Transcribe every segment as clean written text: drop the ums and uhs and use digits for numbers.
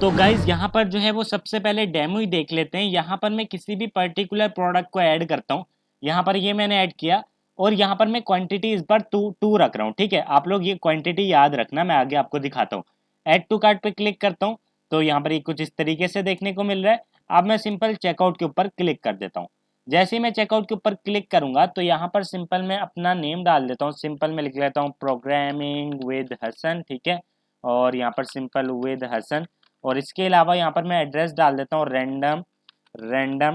तो गाइज यहाँ पर जो है वो सबसे पहले डेमो ही देख लेते हैं। यहाँ पर मैं किसी भी पर्टिकुलर प्रोडक्ट को ऐड करता हूँ। यहाँ पर ये मैंने ऐड किया और यहाँ पर मैं क्वांटिटी इस बार टू रख रहा हूँ। ठीक है, आप लोग ये क्वांटिटी याद रखना, मैं आगे आपको दिखाता हूँ। ऐड टू कार्ट पे क्लिक करता हूँ तो यहाँ पर ये कुछ इस तरीके से देखने को मिल रहा है। अब मैं सिंपल चेकआउट के ऊपर क्लिक कर देता हूँ। जैसे ही मैं चेकआउट के ऊपर क्लिक करूंगा तो यहाँ पर सिंपल मैं अपना नेम डाल देता हूँ। सिंपल में लिख लेता हूँ प्रोग्रामिंग विद हसन। ठीक है, और यहाँ पर सिंपल विद हसन। और इसके अलावा यहाँ पर मैं एड्रेस डाल देता हूँ रैंडम रैंडम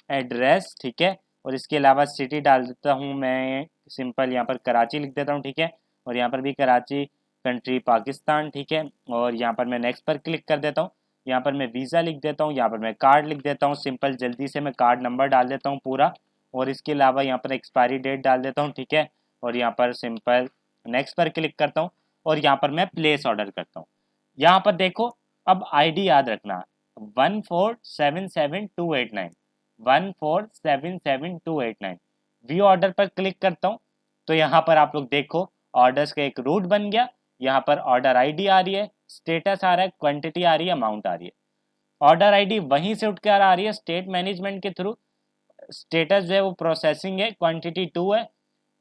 एड्रेस। ठीक है, और इसके अलावा सिटी डाल देता हूँ मैं सिंपल यहाँ पर कराची लिख देता हूँ। ठीक है, और यहाँ पर भी कराची, कंट्री पाकिस्तान। ठीक है, और यहाँ पर मैं नेक्स्ट पर क्लिक कर देता हूँ। यहाँ पर मैं वीज़ा लिख देता हूँ, यहाँ पर मैं कार्ड लिख देता हूँ। सिंपल जल्दी से मैं कार्ड नंबर डाल देता हूँ पूरा, और इसके अलावा यहाँ पर एक्सपायरी डेट डाल देता हूँ। ठीक है, और यहाँ पर सिंपल नेक्स्ट पर क्लिक करता हूँ और यहाँ पर मैं प्लेस ऑर्डर करता हूँ। यहाँ पर देखो, अब आईडी याद रखना, 1477 289, 1477 289। व्यू ऑर्डर पर क्लिक करता हूँ तो यहाँ पर आप लोग देखो ऑर्डर्स का एक रूट बन गया। यहाँ पर ऑर्डर आईडी आ रही है, स्टेटस आ रहा है, क्वांटिटी आ रही है, अमाउंट आ रही है। ऑर्डर आईडी वहीं से उठकर आ रही है स्टेट मैनेजमेंट के थ्रू। स्टेटस जो है वो प्रोसेसिंग है, क्वांटिटी 2 है।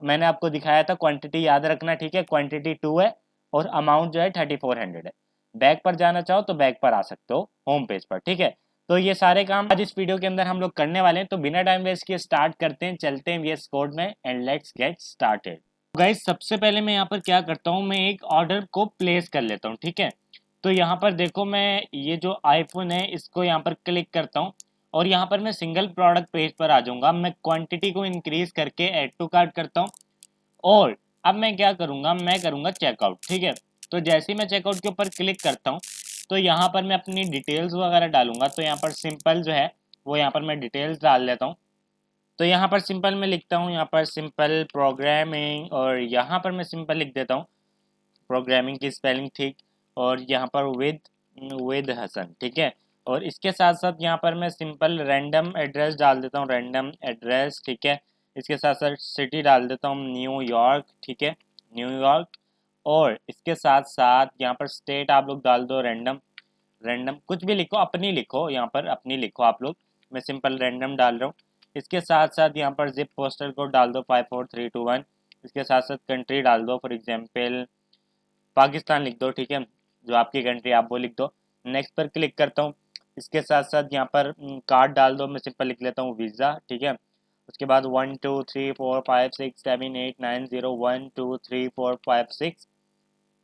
मैंने आपको दिखाया था क्वांटिटी याद रखना। ठीक है, क्वांटिटी 2 है और अमाउंट जो है 3400 है। बैक पर जाना चाहो तो बैक पर आ सकते हो होम पेज पर। ठीक है, तो ये सारे काम आज इस वीडियो के अंदर हम लोग करने वाले हैं। तो बिना टाइम वेस्ट किए स्टार्ट करते हैं, चलते हैं वीएस कोड में and let's get started. Guys सबसे पहले मैं यहाँ पर क्या करता हूँ, मैं एक ऑर्डर को प्लेस कर लेता हूँ। ठीक है, तो यहाँ पर देखो मैं ये जो आईफोन है इसको यहाँ पर क्लिक करता हूँ और यहाँ पर मैं सिंगल प्रोडक्ट पेज पर आ जाऊंगा। मैं क्वांटिटी को इंक्रीज करके ऐड टू कार्ट करता हूँ और अब मैं क्या करूँगा, मैं करूँगा चेकआउट। ठीक है, तो जैसे ही मैं चेकआउट के ऊपर क्लिक करता हूँ तो यहाँ पर मैं अपनी डिटेल्स वगैरह डालूंगा। तो यहाँ पर सिंपल जो है वो यहाँ पर मैं डिटेल्स डाल लेता हूँ। तो यहाँ पर सिंपल मैं लिखता हूँ, यहाँ पर सिंपल प्रोग्रामिंग, और यहाँ पर मैं सिंपल लिख देता हूँ प्रोग्रामिंग की स्पेलिंग ठीक, और यहाँ पर विद हसन। ठीक है, और इसके साथ साथ यहाँ पर मैं सिंपल रैंडम एड्रेस डाल देता हूँ, रैंडम एड्रेस। ठीक है, इसके साथ साथ सिटी डाल देता हूँ न्यूयॉर्क। ठीक है, न्यूयॉर्क, और इसके साथ साथ यहाँ पर स्टेट आप लोग डाल दो रैंडम। रैंडम कुछ भी लिखो, अपनी लिखो, यहाँ पर अपनी लिखो आप लोग। मैं सिंपल रैंडम डाल रहा हूँ। इसके साथ साथ यहाँ पर जिप पोस्टल कोड डाल दो 54321। इसके साथ साथ कंट्री डाल दो, फॉर एग्जाम्पल पाकिस्तान लिख दो। ठीक है, जो आपकी कंट्री आप वो लिख दो। नेक्स्ट पर क्लिक करता हूँ। इसके साथ साथ यहाँ पर कार्ड डाल दो, मैं सिंपल लिख लेता हूँ वीज़ा। ठीक है, उसके बाद 1 2 3 4 5 6 7 8 9 0 1 2 3 4 5 6।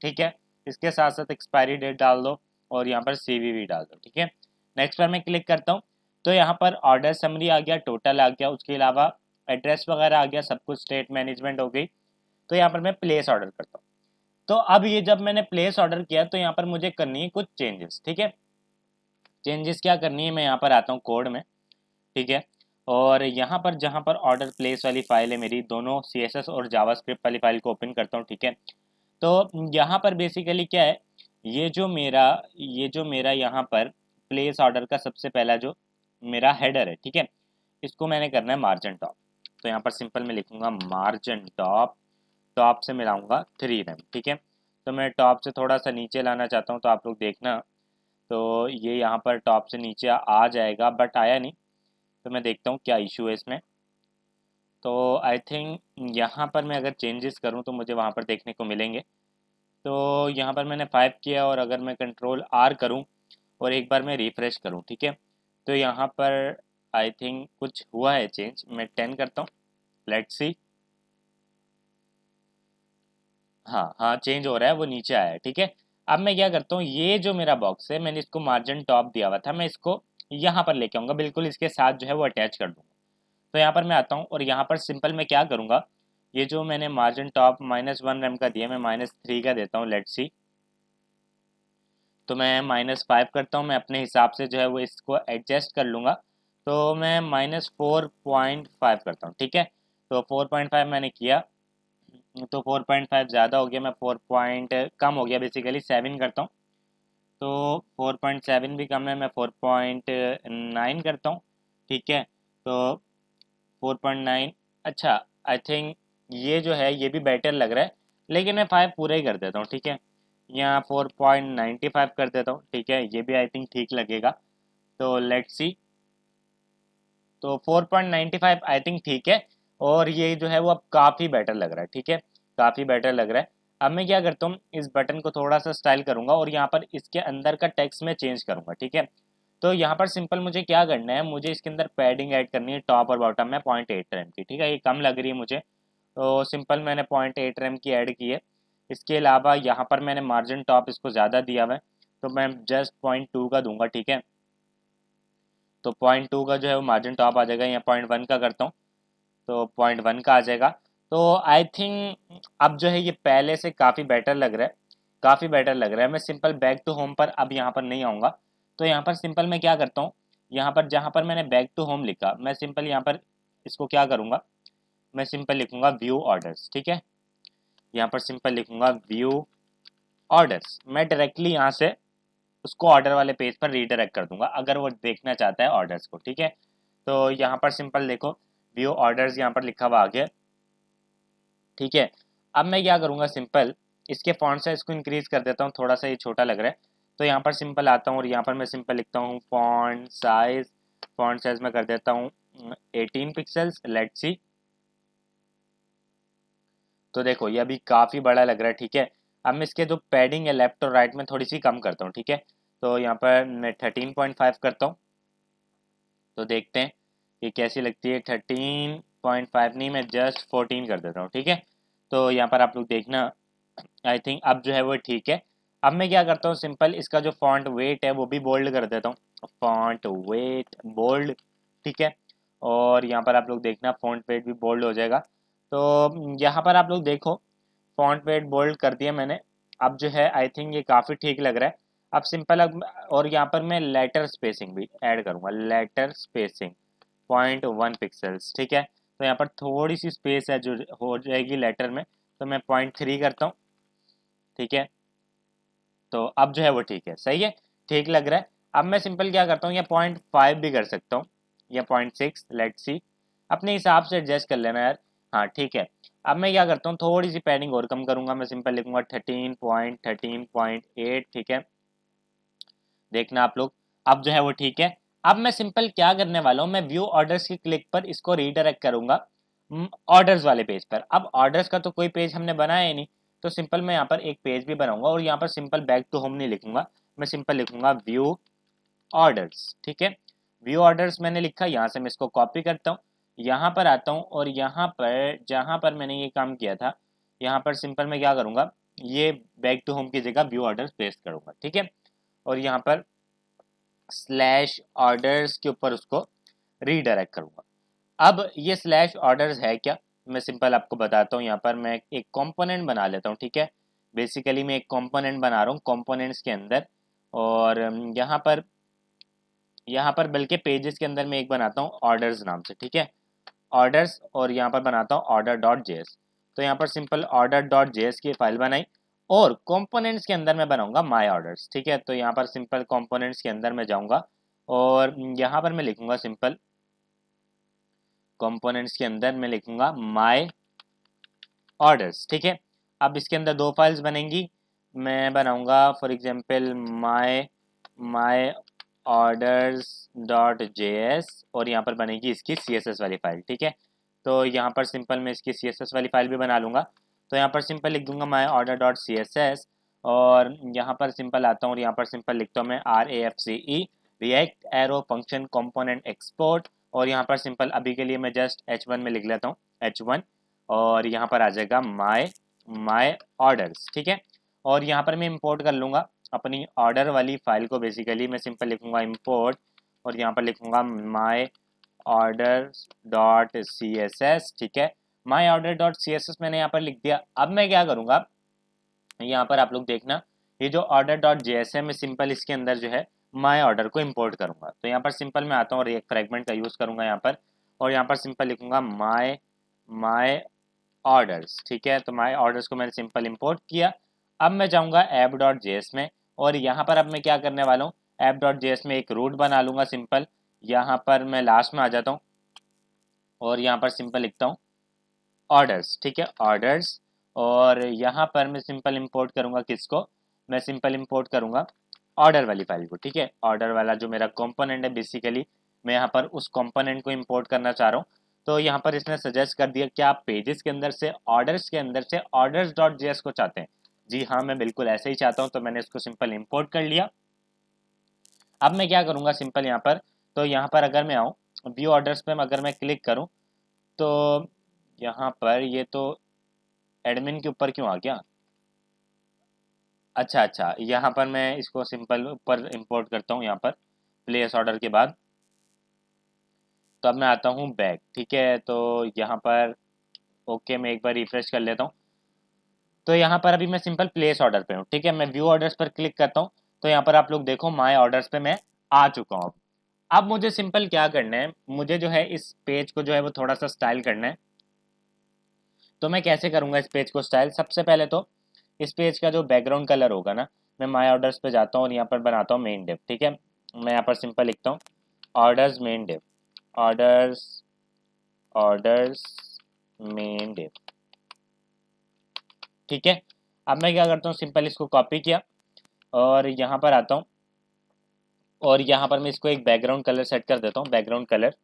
ठीक है, इसके साथ साथ एक्सपायरी डेट डाल दो और यहाँ पर सीवीवी डाल दो। ठीक है, नेक्स्ट पर मैं क्लिक करता हूँ तो यहाँ पर ऑर्डर समरी आ गया, टोटल आ गया, उसके अलावा एड्रेस वगैरह आ गया, सब कुछ स्टेट मैनेजमेंट हो गई। तो यहाँ पर मैं प्लेस ऑर्डर करता हूँ। तो अब ये जब मैंने प्लेस ऑर्डर किया तो यहाँ पर मुझे करनी है कुछ चेंजेस। ठीक है, चेंजेस क्या करनी है, मैं यहाँ पर आता हूँ कोड में। ठीक है, और यहाँ पर जहाँ पर ऑर्डर प्लेस वाली फाइल है मेरी, दोनों CSS और जावास्क्रिप्ट वाली फाइल को ओपन करता हूँ। ठीक है, तो यहाँ पर बेसिकली क्या है, ये जो मेरा यहाँ पर प्लेस ऑर्डर का सबसे पहला जो मेरा हेडर है। ठीक है, इसको मैंने करना है मार्जिन टॉप। तो यहाँ पर सिंपल मैं लिखूंगा मार्जिन टॉप, टॉप से मिलाऊंगा 3 रैम। ठीक है, तो मैं टॉप से थोड़ा सा नीचे लाना चाहता हूँ, तो आप लोग देखना। तो ये यहाँ पर टॉप से नीचे आ जाएगा, बट आया नहीं। तो मैं देखता हूँ क्या इशू है इसमें। तो आई थिंक यहाँ पर मैं अगर चेंजेस करूँ तो मुझे वहाँ पर देखने को मिलेंगे। तो यहाँ पर मैंने 5 किया और अगर मैं कंट्रोल R करूँ और एक बार मैं रिफ़्रेश करूँ। ठीक है, तो यहाँ पर आई थिंक कुछ हुआ है चेंज। मैं 10 करता हूँ, लेट्स सी। हाँ हाँ, चेंज हो रहा है, वो नीचे आया है। ठीक है, अब मैं क्या करता हूँ, ये जो मेरा बॉक्स है मैंने इसको मार्जिन टॉप दिया हुआ था, मैं इसको यहाँ पर लेके आऊँगा, बिल्कुल इसके साथ जो है वो अटैच कर दूँगा। तो यहाँ पर मैं आता हूँ और यहाँ पर सिंपल मैं क्या करूँगा, ये जो मैंने मार्जिन टॉप -1 रैम का दिया, मैं -3 का देता हूँ, लेट्स सी। तो मैं -5 करता हूँ, मैं अपने हिसाब से जो है वो इसको एडजस्ट कर लूँगा। तो मैं -4.5 करता हूँ। ठीक है, तो 4.5 मैंने किया, तो 4.5 ज़्यादा हो गया, मैं 4 पॉइंट कम हो गया, बेसिकली 7 करता हूँ। तो 4.7 भी कम है, मैं 4.9 करता हूँ। ठीक है, तो 4.9, अच्छा, आई थिंक ये जो है ये भी बेटर लग रहा है, लेकिन मैं 5 पूरा ही कर देता हूँ। ठीक है, यहाँ 4.95 कर देता हूँ, ठीक है, ये भी आई थिंक ठीक लगेगा। तो लेट्स सी, तो 4.95 आई थिंक ठीक है, और ये जो है वो अब काफ़ी बेटर लग रहा है, ठीक है, काफ़ी बेटर लग रहा है। अब मैं क्या करता हूँ, इस बटन को थोड़ा सा स्टाइल करूँगा और यहाँ पर इसके अंदर का टेक्स्ट में चेंज करूँगा, ठीक है। तो यहाँ पर सिंपल मुझे क्या करना है, मुझे इसके अंदर पैडिंग ऐड करनी है टॉप और बॉटम में 0.8 rem की, ठीक है, ये कम लग रही है मुझे, तो सिंपल मैंने 0.8 rem की ऐड की है। इसके अलावा यहाँ पर मैंने मार्जिन टॉप इसको ज़्यादा दिया हुआ है, तो मैं जस्ट 0.2 का दूंगा, ठीक है। तो 0.2 का जो है वो मार्जिन टॉप आ जाएगा, या 0.1 का करता हूँ, तो 0.1 का आ जाएगा। तो आई थिंक अब जो है ये पहले से काफ़ी बेटर लग रहा है, काफ़ी बेटर लग रहा है। मैं सिंपल बैक टू होम पर अब यहाँ पर नहीं आऊँगा, तो यहाँ पर सिंपल मैं क्या करता हूँ, यहाँ पर जहाँ पर मैंने बैक टू होम लिखा, मैं सिंपल यहाँ पर इसको क्या करूँगा, मैं सिंपल लिखूँगा व्यू ऑर्डर्स, ठीक है, यहाँ पर सिंपल लिखूँगा व्यू ऑर्डर्स। मैं डायरेक्टली यहाँ से उसको ऑर्डर वाले पेज पर रीडायरेक्ट कर दूंगा अगर वो देखना चाहता है ऑर्डर्स को, ठीक है। तो यहाँ पर सिंपल देखो व्यू ऑर्डर्स यहाँ पर लिखा हुआ आ गया, ठीक है। अब मैं क्या करूँगा, सिंपल इसके फॉन्ट साइज को इंक्रीज कर देता हूँ, थोड़ा सा ये छोटा लग रहा है, तो यहाँ पर सिंपल आता हूँ और यहाँ पर मैं सिंपल लिखता हूँ फॉन्ट साइज में कर देता हूँ 18 पिक्सल्स, लेट्स सी। तो देखो ये अभी काफ़ी बड़ा लग रहा है, ठीक है। अब मैं इसके जो पैडिंग है लेफ्ट और राइट में थोड़ी सी कम करता हूँ, ठीक है। तो यहाँ पर मैं 13.5 करता हूँ, तो देखते हैं ये कैसी लगती है। 13.5 नहीं, मैं जस्ट 14 कर देता हूँ, ठीक है। तो यहाँ पर आप लोग देखना, आई थिंक अब जो है वो ठीक है। अब मैं क्या करता हूँ, सिंपल इसका जो फॉन्ट वेट है वो भी बोल्ड कर देता हूँ, फॉन्ट वेट बोल्ड, ठीक है। और यहाँ पर आप लोग देखना फॉन्ट वेट भी बोल्ड हो जाएगा। तो यहाँ पर आप लोग देखो फॉन्ट वेट बोल्ड कर दिया मैंने। अब जो है आई थिंक ये काफ़ी ठीक लग रहा है। अब सिंपल अब, और यहाँ पर मैं लेटर स्पेसिंग भी ऐड करूँगा, लेटर स्पेसिंग 0.1 पिक्सल्स, ठीक है। तो यहाँ पर थोड़ी सी स्पेस है जो हो जाएगी लेटर में, तो मैं 0.3 करता हूँ, ठीक है। तो अब जो है वो ठीक है, सही है, ठीक लग रहा है। अब मैं सिंपल क्या करता हूँ, या 0.5 भी कर सकता हूँ, या 0.6, लेट्स सी, अपने हिसाब से एडजस्ट कर लेना यार। हाँ ठीक है। अब मैं क्या करता हूँ, थोड़ी सी पैडिंग और कम करूँगा, मैं सिंपल लिखूँगा 13.8, ठीक है। देखना आप लोग, अब जो है वो ठीक है। अब मैं सिंपल क्या करने वाला हूँ, मैं व्यू ऑर्डर्स की क्लिक पर इसको रीडायरेक्ट करूंगा ऑर्डर्स वाले पेज पर। अब ऑर्डर्स का तो कोई पेज हमने बनाया ही नहीं, तो सिंपल मैं यहाँ पर एक पेज भी बनाऊंगा और यहाँ पर सिंपल बैक टू होम नहीं लिखूंगा, मैं सिंपल लिखूंगा व्यू ऑर्डर्स, ठीक है। व्यू ऑर्डर्स मैंने लिखा, यहाँ से मैं इसको कॉपी करता हूँ, यहाँ पर आता हूँ और यहाँ पर जहाँ पर मैंने ये काम किया था, यहाँ पर सिंपल मैं क्या करूँगा, ये बैक टू होम की जगह व्यू ऑर्डर्स पेस्ट करूँगा, ठीक है। और यहाँ पर स्लैश ऑर्डर्स के ऊपर उसको रीडायरेक्ट करूँगा। अब ये स्लैश ऑर्डर्स है क्या, मैं सिंपल आपको बताता हूँ। यहाँ पर मैं एक कंपोनेंट बना लेता हूँ, ठीक है। बेसिकली मैं एक कंपोनेंट बना रहा हूँ कंपोनेंट्स के अंदर, और यहाँ पर बल्कि पेजेस के अंदर मैं एक बनाता हूँ ऑर्डर्स नाम से, ठीक है, ऑर्डर्स। और यहाँ पर बनाता हूँ ऑर्डर डॉट जेएस। तो यहाँ पर सिंपल ऑर्डर डॉट जेएस की फाइल बनाई, और कंपोनेंट्स के अंदर मैं बनाऊंगा माई ऑर्डर्स, ठीक है। तो यहाँ पर सिंपल कंपोनेंट्स के अंदर मैं जाऊँगा और यहाँ पर मैं लिखूंगा सिंपल कंपोनेंट्स के अंदर मैं लिखूंगा माई ऑर्डर्स, ठीक है। अब इसके अंदर दो फाइल्स बनेंगी, मैं बनाऊंगा for example my my orders dot JS, और यहाँ पर बनेगी इसकी सीएसएस वाली फाइल, ठीक है। तो यहाँ पर सिंपल मैं इसकी सीएसएस वाली फाइल भी बना लूँगा, तो यहाँ पर सिंपल लिख दूंगा my order dot C S S, और यहाँ पर सिंपल आता हूँ और यहाँ पर सिंपल लिखता हूँ मैं RAFCE react arrow function component export, और यहाँ पर सिंपल अभी के लिए मैं जस्ट H1 में लिख लेता हूँ H1, और यहाँ पर आ जाएगा माई माई ऑर्डर्स, ठीक है। और यहाँ पर मैं इंपोर्ट कर लूँगा अपनी ऑर्डर वाली फाइल को, बेसिकली मैं सिंपल लिखूँगा इंपोर्ट, और यहाँ पर लिखूँगा my order dot C S S, ठीक है। My order dot C S S मैंने यहाँ पर लिख दिया। अब मैं क्या करूँगा, यहाँ पर आप लोग देखना, ये जो ऑर्डर डॉट जे एस है, मैं सिंपल इसके अंदर जो है माई ऑर्डर को इंपोर्ट करूँगा। तो यहाँ पर सिंपल मैं आता हूँ और एक फ्रेगमेंट का यूज़ करूँगा यहाँ पर, और यहाँ पर सिंपल लिखूँगा माई माई ऑर्डर्स, ठीक है। तो माई ऑर्डर्स को मैंने सिंपल इंपोर्ट किया। अब मैं जाऊँगा ऐप डॉट जे एस में, और यहाँ पर अब मैं क्या करने वाला हूँ, ऐप डॉट जे एस में एक रूट बना लूँगा सिंपल। यहाँ पर मैं लास्ट में आ जाता हूँ और यहाँ पर सिंपल लिखता हूँ ऑर्डर्स, ठीक है, ऑर्डर्स। और यहाँ पर मैं सिंपल इंपोर्ट करूँगा किसको, मैं सिंपल इंपोर्ट करूँगा ऑर्डर वाली फाइल को, ठीक है। ऑर्डर वाला जो मेरा कंपोनेंट है, बेसिकली मैं यहाँ पर उस कंपोनेंट को इंपोर्ट करना चाह रहा हूँ। तो यहाँ पर इसने सजेस्ट कर दिया कि आप पेजेस के अंदर से, ऑर्डर्स के अंदर से ऑर्डर्स डॉट जेएस को चाहते हैं। जी हाँ, मैं बिल्कुल ऐसे ही चाहता हूँ, तो मैंने इसको सिंपल इंपोर्ट कर लिया। अब मैं क्या करूँगा सिंपल यहाँ पर, तो यहाँ पर अगर मैं आऊँ व्यू ऑर्डर्स पे अगर मैं क्लिक करूँ, तो यहाँ पर ये तो एडमिन के ऊपर क्यों आ गया? अच्छा अच्छा, यहाँ पर मैं इसको सिंपल ऊपर इंपोर्ट करता हूँ, यहाँ पर प्लेस ऑर्डर के बाद। तो अब मैं आता हूँ बैक, ठीक है। तो यहाँ पर ओके, मैं एक बार रिफ्रेश कर लेता हूँ। तो यहाँ पर अभी मैं सिंपल प्लेस ऑर्डर पे हूँ, ठीक है। मैं व्यू ऑर्डर्स पर क्लिक करता हूँ, तो यहाँ पर आप लोग देखो माय ऑर्डर्स पे मैं आ चुका हूँ। अब मुझे सिंपल क्या करना है, मुझे जो है इस पेज को जो है वो थोड़ा सा स्टाइल करना है। तो मैं कैसे करूँगा इस पेज को स्टाइल? सबसे पहले तो इस पेज का जो बैकग्राउंड कलर होगा ना, मैं माय ऑर्डर्स पे जाता हूँ और यहाँ पर बनाता हूँ मेन डिव, ठीक है। मैं यहाँ पर सिंपल लिखता हूँ orders main div, orders orders main div, ठीक है। अब मैं क्या करता हूँ, सिंपल इसको कॉपी किया और यहाँ पर आता हूँ और यहाँ पर मैं इसको एक बैकग्राउंड कलर सेट कर देता हूँ। बैकग्राउंड कलर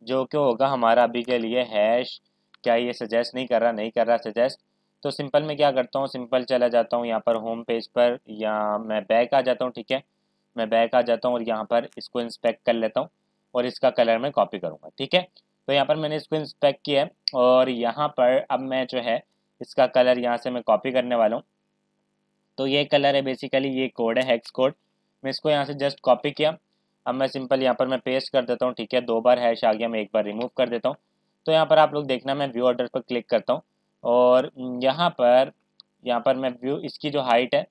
जो कि होगा हमारा अभी के लिए हैश, क्या ये सजेस्ट नहीं कर रहा, नहीं कर रहा सजेस्ट। तो सिंपल मैं क्या करता हूँ, सिंपल चला जाता हूँ यहाँ पर होम पेज पर, या मैं बैक आ जाता हूँ, ठीक है। मैं बैक आ जाता हूँ और यहाँ पर इसको इंस्पेक्ट कर लेता हूँ और इसका कलर मैं कॉपी करूँगा, ठीक है। तो यहाँ पर मैंने इसको इंस्पेक्ट किया है और यहाँ पर अब मैं जो है इसका कलर यहाँ से मैं कॉपी करने वाला हूँ। तो ये कलर है, बेसिकली ये कोड है, हेक्स कोड। मैं इसको यहाँ से जस्ट कॉपी किया। अब मैं सिंपल यहाँ पर मैं पेस्ट कर देता हूँ, ठीक है। 2 बार हैश आ गया, मैं एक बार रिमूव कर देता हूँ। तो यहाँ पर आप लोग देखना, मैं व्यू ऑर्डर पर क्लिक करता हूँ और यहाँ पर मैं व्यू इसकी जो हाइट है,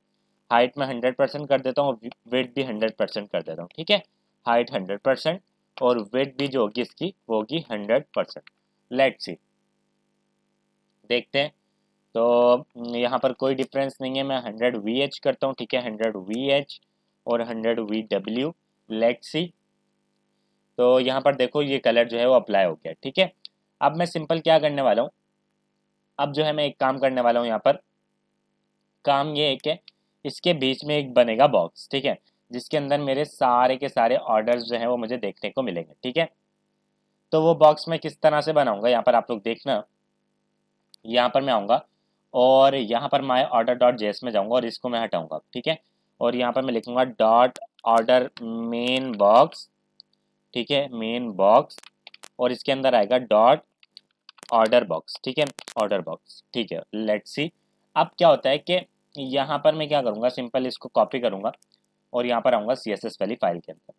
हाइट में 100% कर देता हूँ और वेट भी 100% कर देता हूँ, ठीक है। हाइट 100% और वेट भी जो होगी इसकी वो होगी 100%। लेट्स सी, देखते हैं। तो यहाँ पर कोई डिफरेंस नहीं है, मैं 100 VH करता हूँ, ठीक है। 100 VH और 100 VW, लेट्स सी। तो यहाँ पर देखो ये कलर जो है वो अप्लाई हो गया, ठीक है। अब मैं सिंपल क्या करने वाला हूँ, अब जो है मैं एक काम करने वाला हूँ यहाँ पर। काम ये है कि इसके बीच में एक बनेगा बॉक्स, ठीक है, जिसके अंदर मेरे सारे के सारे ऑर्डर्स जो हैं वो मुझे देखने को मिलेंगे, ठीक है। तो वो बॉक्स मैं किस तरह से बनाऊंगा, यहाँ पर आप लोग देखना। यहाँ पर मैं आऊँगा और यहाँ पर माई ऑर्डर डॉट जेएस में जाऊँगा और इसको मैं हटाऊँगा, ठीक है। और यहाँ पर मैं लिखूँगा डॉट ऑर्डर मेन बॉक्स, ठीक है, मेन बॉक्स। और इसके अंदर आएगा डॉट ऑर्डर बॉक्स, ठीक है, ऑर्डर बॉक्स, ठीक है। लेट्स सी अब क्या होता है कि यहाँ पर मैं क्या करूँगा, सिंपल इसको कॉपी करूँगा और यहाँ पर आऊँगा CSS वाली फाइल के अंदर।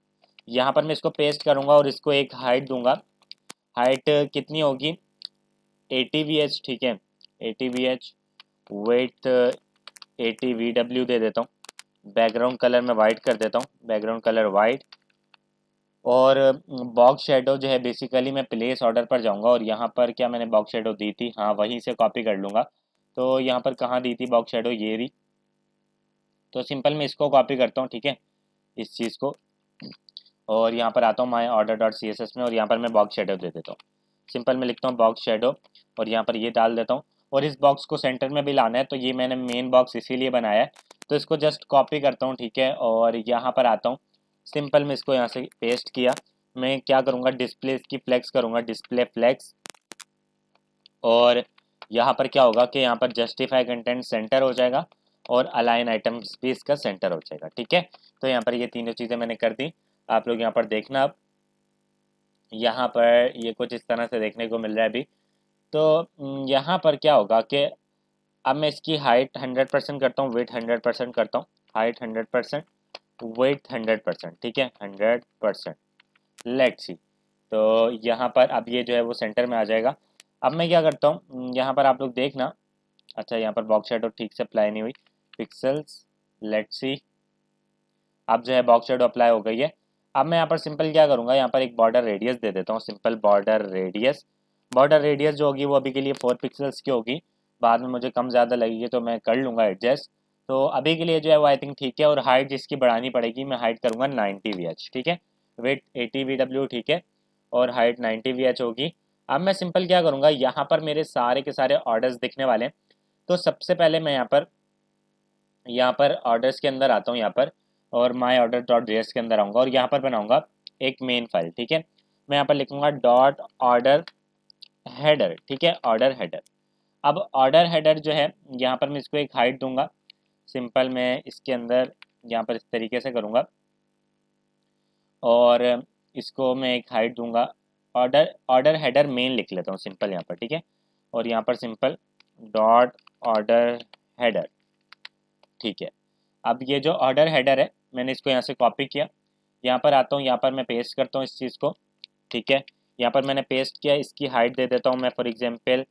यहाँ पर मैं इसको पेस्ट करूँगा और इसको एक हाइट दूंगा। हाइट कितनी होगी, 80 VH, ठीक है, 80 VH। वेट 80 VW दे देता हूँ। बैकग्राउंड कलर मैं वाइट कर देता हूँ, बैकग्राउंड कलर वाइट। और बॉक्स शेडो जो है, बेसिकली मैं प्लेस ऑर्डर पर जाऊंगा और यहाँ पर क्या मैंने बॉक्स शेडो दी थी, हाँ वहीं से कॉपी कर लूँगा। तो यहाँ पर कहाँ दी थी बॉक्स शेडो, ये रही। तो सिंपल मैं इसको कॉपी करता हूँ, ठीक है, इस चीज़ को। और यहाँ पर आता हूँ माई ऑर्डर डॉट CSS में और यहाँ पर मैं बॉक्स शेडो दे देता हूँ। सिंपल मैं लिखता हूँ बॉक्स शेडो और यहाँ पर ये डाल देता हूँ। और इस बॉक्स को सेंटर में भी लाना है, तो ये मैंने मेन बॉक्स इसीलिए बनाया है। तो इसको जस्ट कॉपी करता हूँ, ठीक है, और यहाँ पर आता हूँ। सिंपल मैं इसको यहाँ से पेस्ट किया। मैं क्या करूँगा, डिस्प्ले इसकी फ्लेक्स करूँगा, डिस्प्ले फ्लेक्स। और यहाँ पर क्या होगा कि यहाँ पर जस्टिफाई कंटेंट सेंटर हो जाएगा और अलाइन आइटम्स भी इसका सेंटर हो जाएगा, ठीक है। तो यहाँ पर ये तीनों चीज़ें मैंने कर दी। आप लोग यहाँ पर देखना, अब यहाँ पर ये कुछ इस तरह से देखने को मिल रहा है अभी। तो यहाँ पर क्या होगा कि अब मैं इसकी हाइट 100% करता हूँ, वेट 100% करता हूँ। हाइट 100%, वेट 100%, ठीक है, 100%। Let's see. तो यहाँ पर अब ये जो है वो सेंटर में आ जाएगा। अब मैं क्या करता हूँ, यहाँ पर आप लोग देखना। अच्छा, यहाँ पर बॉक्स शेडो ठीक से अप्लाई नहीं हुई, पिक्सल्स, लेट्स सी। अब जो है बॉक्स शेडो अप्लाई हो गई है। अब मैं यहाँ पर सिंपल क्या करूँगा, यहाँ पर एक बॉर्डर रेडियस दे देता हूँ, simple border radius. Border radius जो होगी वो अभी के लिए 4 पिक्सल्स की होगी, बाद में मुझे कम ज़्यादा लगेगी तो मैं कर लूँगा एडजस्ट। तो अभी के लिए जो है वो आई थिंक ठीक है। और हाइट जिसकी बढ़ानी पड़ेगी, मैं हाइट करूँगा 90 VH, ठीक है। वेट 80 VW, ठीक है, और हाइट 90 VH होगी। अब मैं सिंपल क्या करूँगा, यहाँ पर मेरे सारे के सारे ऑर्डर्स दिखने वाले हैं। तो सबसे पहले मैं यहाँ पर यहाँ पर ऑर्डर्स के अंदर आता हूँ यहाँ पर, और माई ऑर्डर डॉट जेएस के अंदर आऊँगा और यहाँ पर बनाऊँगा एक मेन फाइल। ठीक है, मैं यहाँ पर लिखूँगा डॉट ऑर्डर हेडर। ठीक है, ऑर्डर हेडर। अब ऑर्डर हेडर जो है यहाँ पर मैं इसको एक हाइट दूंगा। सिंपल मैं इसके अंदर यहाँ पर इस तरीके से करूँगा और इसको मैं एक हाइट दूंगा। ऑर्डर ऑर्डर हेडर मेन लिख लेता हूँ सिंपल यहाँ पर। ठीक है, और यहाँ पर सिंपल डॉट ऑर्डर हेडर। ठीक है, अब ये जो ऑर्डर हेडर है मैंने इसको यहाँ से कॉपी किया, यहाँ पर आता हूँ, यहाँ पर मैं पेस्ट करता हूँ इस चीज़ को। ठीक है, यहाँ पर मैंने पेस्ट किया, इसकी हाइट दे देता हूँ मैं फॉर एग्जांपल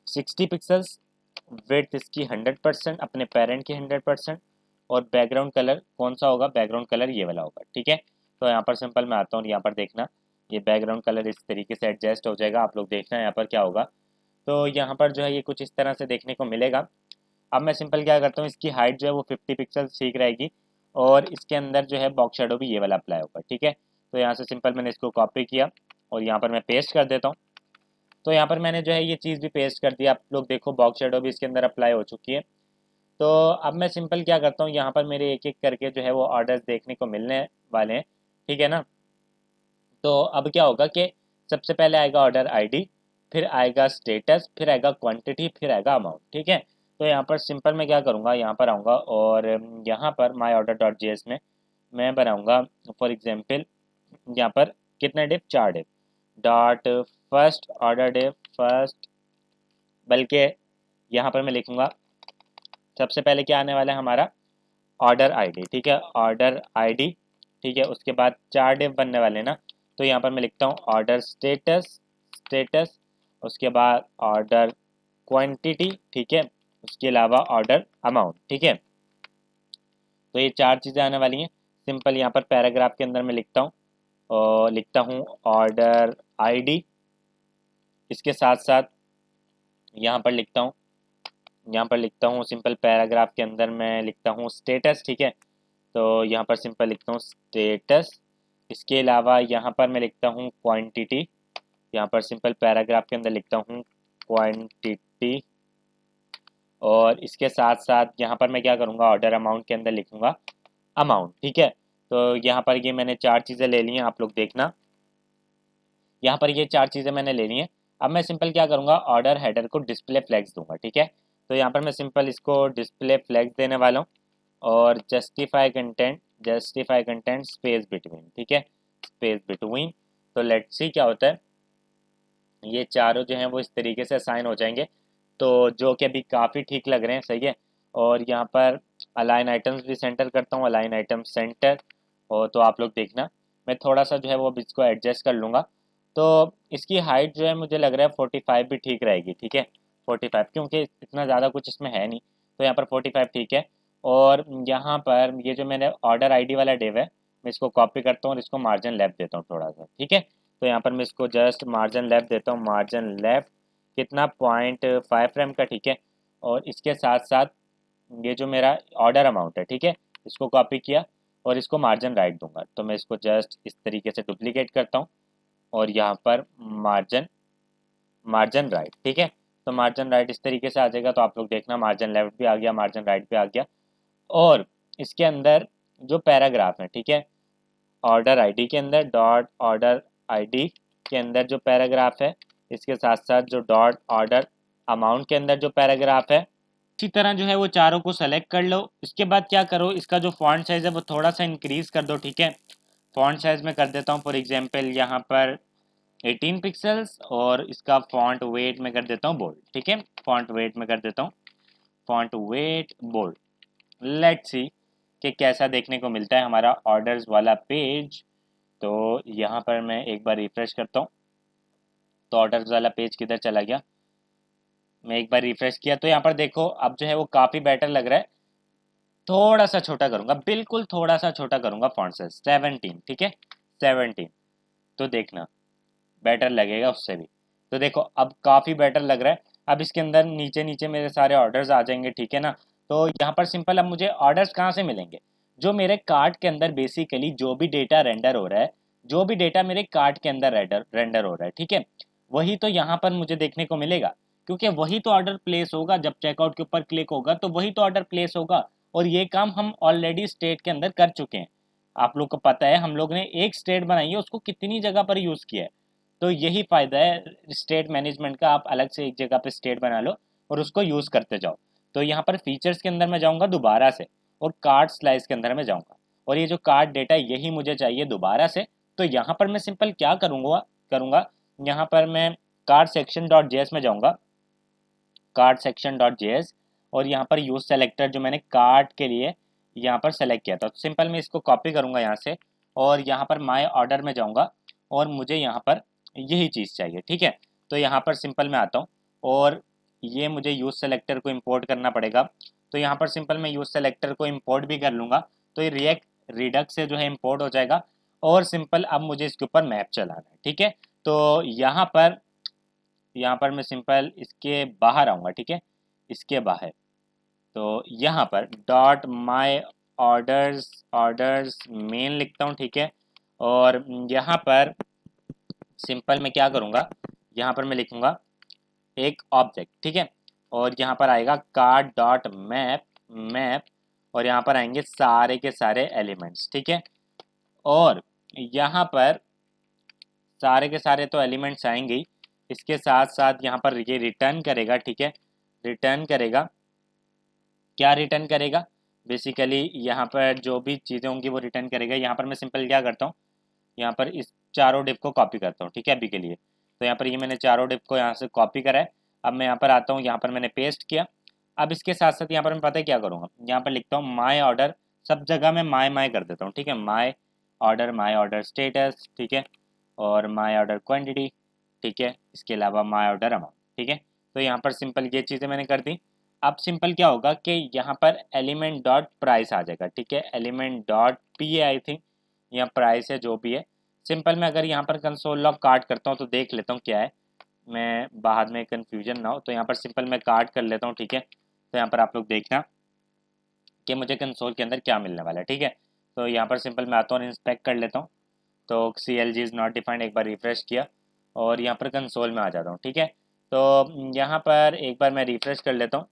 60 पिक्सल्स, विड्थ इसकी 100%, अपने पेरेंट की 100%, और बैकग्राउंड कलर कौन सा होगा, बैकग्राउंड कलर ये वाला होगा। ठीक है, तो यहाँ पर सिंपल मैं आता हूँ, यहाँ पर देखना ये बैकग्राउंड कलर इस तरीके से एडजस्ट हो जाएगा। आप लोग देखना यहाँ पर क्या होगा, तो यहाँ पर जो है ये कुछ इस तरह से देखने को मिलेगा। अब मैं सिंपल क्या करता हूँ, इसकी हाइट जो है वो 50 पिक्सल ठीक रहेगी, और इसके अंदर जो है बॉक्स शेडो भी ये वाला अप्लाई होगा। ठीक है, तो यहाँ से सिंपल मैंने इसको कॉपी किया और यहाँ पर मैं पेस्ट कर देता हूँ। तो यहाँ पर मैंने जो है ये चीज़ भी पेस्ट कर दिया। आप लोग देखो बॉक्स शेडो भी इसके अंदर अप्लाई हो चुकी है। तो अब मैं सिंपल क्या करता हूँ, यहाँ पर मेरे एक एक करके जो है वो ऑर्डर्स देखने को मिलने वाले हैं। ठीक है ना, तो अब क्या होगा कि सबसे पहले आएगा ऑर्डर आईडी, फिर आएगा स्टेटस, फिर आएगा क्वांटिटी, फिर आएगा अमाउंट। ठीक है, तो यहाँ पर सिंपल मैं क्या करूँगा, यहाँ पर आऊँगा और यहाँ पर माई ऑर्डर डॉट जेएस में मैं बनाऊँगा फॉर एग्जांपल यहाँ पर कितने div, 4 div dot first order div first, बल्कि यहाँ पर मैं लिखूँगा सबसे पहले क्या आने वाला है हमारा, ऑर्डर आईडी। ठीक है, ऑर्डर आईडी। ठीक है, उसके बाद 4 डिव बनने वाले हैं ना, तो यहाँ पर मैं लिखता हूँ ऑर्डर स्टेटस, स्टेटस, उसके बाद ऑर्डर क्वांटिटी। ठीक है, उसके अलावा ऑर्डर अमाउंट। ठीक है, तो ये 4 चीज़ें आने वाली हैं। सिंपल यहाँ पर पैराग्राफ के अंदर मैं लिखता हूँ, और लिखता हूँ ऑर्डर आईडी, इसके साथ साथ यहाँ पर लिखता हूँ, यहाँ पर लिखता हूँ सिंपल पैराग्राफ के अंदर मैं लिखता हूँ स्टेटस। ठीक है, तो यहाँ पर सिंपल लिखता हूँ स्टेटस, इसके अलावा यहाँ पर मैं लिखता हूँ क्वांटिटी, यहाँ पर सिंपल पैराग्राफ के अंदर लिखता हूँ क्वांटिटी, और इसके साथ साथ यहाँ पर मैं क्या करूँगा, ऑर्डर अमाउंट के अंदर लिखूँगा अमाउंट। ठीक है, तो यहाँ पर ये मैंने 4 चीज़ें ले ली हैं, आप लोग देखना यहाँ पर ये 4 चीज़ें मैंने ले ली हैं। अब मैं सिंपल क्या करूँगा, ऑर्डर हेडर को डिस्प्ले फ्लैग्स दूंगा। ठीक है, तो यहाँ पर मैं सिंपल इसको डिस्प्ले फ्लैग्स देने वाला हूँ, और जस्टिफाई कंटेंट स्पेस बिटवीन। ठीक है, स्पेस बिटवीन। तो लेट्स सी क्या होता है, ये चारों जो हैं वो इस तरीके से असाइन हो जाएंगे, तो जो कि अभी काफ़ी ठीक लग रहे हैं। सही है, और यहाँ पर अलाइन आइटम्स भी सेंटर करता हूँ, अलाइन आइटम सेंटर। और तो आप लोग देखना मैं थोड़ा सा जो है वो अब इसको एडजस्ट कर लूँगा। तो इसकी हाइट जो है मुझे लग रहा है 45 भी ठीक रहेगी। ठीक है, 45, क्योंकि इतना ज़्यादा कुछ इसमें है नहीं, तो यहाँ पर 45 ठीक है। और यहाँ पर ये जो मैंने ऑर्डर आईडी वाला डिव है, मैं इसको कॉपी करता हूँ और इसको मार्जिन लेफ्ट देता हूँ थोड़ा सा। ठीक है, तो यहाँ पर मैं इसको जस्ट मार्जिन लेफ्ट देता हूँ, मार्जिन लेफ्ट कितना, 0.5 का। ठीक है, और इसके साथ साथ ये जो मेरा ऑर्डर अमाउंट है, ठीक है, इसको कॉपी किया और इसको मार्जिन राइट दूंगा। तो मैं इसको जस्ट इस तरीके से डुप्लीकेट करता हूँ और यहाँ पर मार्जिन मार्जिन राइट। ठीक है, तो मार्जिन राइट इस तरीके से आ जाएगा। तो आप लोग देखना मार्जिन लेफ्ट भी आ गया, मार्जिन राइट भी आ गया। और इसके अंदर जो पैराग्राफ है, ठीक है, ऑर्डर आईडी के अंदर डॉट ऑर्डर आईडी के अंदर जो पैराग्राफ है, इसके साथ साथ जो डॉट ऑर्डर अमाउंट के अंदर जो पैराग्राफ है, इसी तरह जो है वो चारों को सेलेक्ट कर लो। इसके बाद क्या करो, इसका जो फॉन्ट साइज़ है वो थोड़ा सा इंक्रीज कर दो। ठीक है, फॉन्ट साइज़ में कर देता हूँ फॉर एग्जांपल यहाँ पर 18 पिक्सल्स, और इसका फॉन्ट वेट में कर देता हूँ बोल्ड। ठीक है, फॉन्ट वेट में कर देता हूँ, font weight bold. Let's see कि कैसा देखने को मिलता है हमारा ऑर्डर्स वाला पेज। तो यहाँ पर मैं एक बार रिफ्रेश करता हूँ, तो ऑर्डर्स वाला पेज किधर चला गया, मैं एक बार रिफ्रेश किया तो यहाँ पर देखो अब जो है वो काफ़ी बेटर लग रहा है। थोड़ा सा छोटा करूँगा, बिल्कुल थोड़ा सा छोटा करूँगा फॉन्ट साइज 17। ठीक है, 17, तो देखना बेटर लगेगा उससे भी। तो देखो अब काफ़ी बेटर लग रहा है। अब इसके अंदर नीचे नीचे मेरे सारे ऑर्डर्स आ जाएंगे। ठीक है ना, तो यहाँ पर सिंपल अब मुझे ऑर्डर्स कहाँ से मिलेंगे, जो मेरे कार्ट के अंदर बेसिकली जो भी डेटा रेंडर हो रहा है, जो भी डेटा मेरे कार्ट के अंदर रेंडर रेंडर हो रहा है, ठीक है, वही तो यहाँ पर मुझे देखने को मिलेगा। क्योंकि वही तो ऑर्डर प्लेस होगा, जब चेकआउट के ऊपर क्लिक होगा तो वही तो ऑर्डर प्लेस होगा, और ये काम हम ऑलरेडी स्टेट के अंदर कर चुके हैं। आप लोग को पता है हम लोग ने एक स्टेट बनाई है, उसको कितनी जगह पर यूज़ किया है। तो यही फ़ायदा है स्टेट मैनेजमेंट का, आप अलग से एक जगह पे स्टेट बना लो और उसको यूज़ करते जाओ। तो यहाँ पर फीचर्स के अंदर मैं जाऊँगा दोबारा से, और कार्ड स्लाइस के अंदर मैं जाऊँगा, और ये जो कार्ड डेटा यही मुझे चाहिए दोबारा से। तो यहाँ पर मैं सिंपल क्या करूँगा, यहाँ पर मैं कार्ड सेक्शन डॉट जेएस में जाऊँगा, कार्ड सेक्शन डॉट जेएस, और यहाँ पर यूज़ सेलेक्टर जो मैंने कार्ड के लिए यहाँ पर सेलेक्ट किया था, तो सिंपल मैं इसको कॉपी करूँगा यहाँ से, और यहाँ पर माय ऑर्डर में जाऊँगा, और मुझे यहाँ पर यही चीज़ चाहिए, ठीक है। तो यहाँ पर सिंपल मैं आता हूँ, और ये मुझे यूज़ सेलेक्टर को इंपोर्ट करना पड़ेगा। तो यहाँ पर सिंपल मैं यूज़ सेलेक्टर को इंपोर्ट भी कर लूँगा, तो ये रिएक्ट रिडक्स से जो है इंपोर्ट हो जाएगा। और सिंपल अब मुझे इसके ऊपर मैप चलाना है, ठीक है। तो यहाँ पर मैं सिंपल इसके बाहर आऊँगा, ठीक है, इसके बाहर। तो यहाँ पर डॉट माई ऑर्डर्स ऑर्डर्स मेन लिखता हूँ, ठीक है। और यहाँ पर सिंपल मैं क्या करूँगा, यहाँ पर मैं लिखूँगा एक ऑब्जेक्ट, ठीक है। और यहाँ पर आएगा कार्ड डॉट मैप मैप, और यहाँ पर आएंगे सारे के सारे एलिमेंट्स, ठीक है। और यहाँ पर सारे के सारे तो एलिमेंट्स आएंगे ही, इसके साथ साथ यहाँ पर ये रिटर्न करेगा, ठीक है। रिटर्न करेगा, क्या रिटर्न करेगा, बेसिकली यहाँ पर जो भी चीज़ें होंगी वो रिटर्न करेगा। यहाँ पर मैं सिंपल क्या करता हूँ, यहाँ पर इस चारों डिव को कॉपी करता हूँ, ठीक है, अभी के लिए। तो यहाँ पर ये मैंने चारों डिव को यहाँ से कॉपी करा है। अब मैं यहाँ पर आता हूँ, यहाँ पर मैंने पेस्ट किया। अब इसके साथ साथ यहाँ पर मैं पता है क्या करूँगा, यहाँ पर लिखता हूँ माई ऑर्डर, सब जगह मैं माई कर देता हूँ, ठीक है। माई ऑर्डर स्टेटस, ठीक है, और माई ऑर्डर क्वान्टिटी, ठीक है, इसके अलावा माई ऑर्डर अमाउंट, ठीक है। तो यहाँ पर सिंपल ये चीज़ें मैंने कर दी। अब सिंपल क्या होगा कि यहाँ पर एलिमेंट डॉट प्राइस आ जाएगा, ठीक है, element dot P I think, यहाँ प्राइस है जो भी है। सिंपल मैं अगर यहाँ पर कंसोल लॉग काट करता हूँ तो देख लेता हूँ क्या है, मैं बाद में कन्फ्यूजन ना हो। तो यहाँ पर सिंपल मैं काट कर लेता हूँ, ठीक है। तो यहाँ पर आप लोग देखना कि मुझे कंसोल के अंदर क्या मिलने वाला है, ठीक है। तो यहाँ पर सिंपल मैं आता हूँ और इंस्पेक्ट कर लेता हूँ। तो C L G is not defined, एक बार रिफ्रेश किया और यहाँ पर कंसोल में आ जाता हूँ, ठीक है। तो यहाँ पर एक बार मैं रिफ्रेश कर लेता हूँ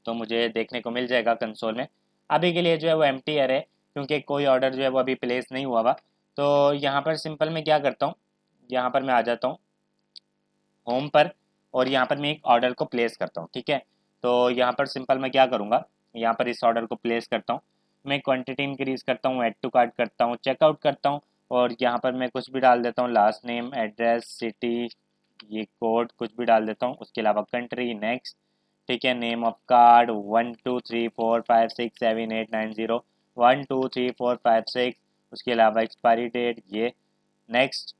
तो मुझे देखने को मिल जाएगा कंसोल में। अभी के लिए जो है वो एम्प्टी एरे है, क्योंकि कोई ऑर्डर जो है वो अभी प्लेस नहीं हुआ हुआ। तो यहाँ पर सिंपल मैं क्या करता हूँ, यहाँ पर मैं आ जाता हूँ होम पर, और यहाँ पर मैं एक ऑर्डर को प्लेस करता हूँ, ठीक है। तो यहाँ पर सिंपल मैं क्या करूँगा, यहाँ पर इस ऑर्डर को प्लेस करता हूँ, मैं क्वांटिटी इंक्रीज़ करता हूँ, ऐड टू कार्ट करता हूँ, चेकआउट करता हूँ, और यहाँ पर मैं कुछ भी डाल देता हूँ, लास्ट नेम, एड्रेस, सिटी, ये कोड कुछ भी डाल देता हूँ, उसके अलावा कंट्री, नेक्स्ट, ठीक है। नेम ऑफ कार्ड 1234567890, 123456, उसके अलावा एक्सपायरी डेट, ये next,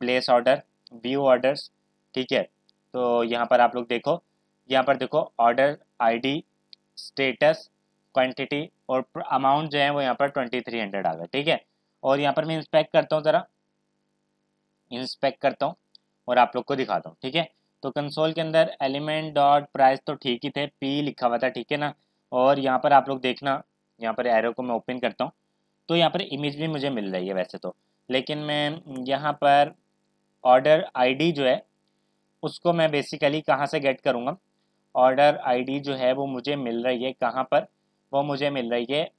place order, view orders, ठीक है। तो यहाँ पर आप लोग देखो, यहाँ पर देखो ऑर्डर आईडी, स्टेटस, क्वांटिटी और अमाउंट जो है वो यहाँ पर 2300 आ गया, ठीक है। और यहाँ पर मैं इंस्पेक्ट करता हूँ, ज़रा इंस्पेक्ट करता हूँ और आप लोग को दिखाता हूँ, ठीक है। तो कंसोल के अंदर एलिमेंट डॉट प्राइस तो ठीक ही थे, पी लिखा हुआ था, ठीक है ना। और यहाँ पर आप लोग देखना, यहाँ पर एरो को मैं ओपन करता हूँ तो यहाँ पर इमेज भी मुझे मिल रही है वैसे तो, लेकिन मैं यहाँ पर ऑर्डर आईडी जो है उसको मैं बेसिकली कहाँ से गेट करूँगा। ऑर्डर आईडी जो है वो मुझे मिल रही है कहाँ पर, वो मुझे मिल रही है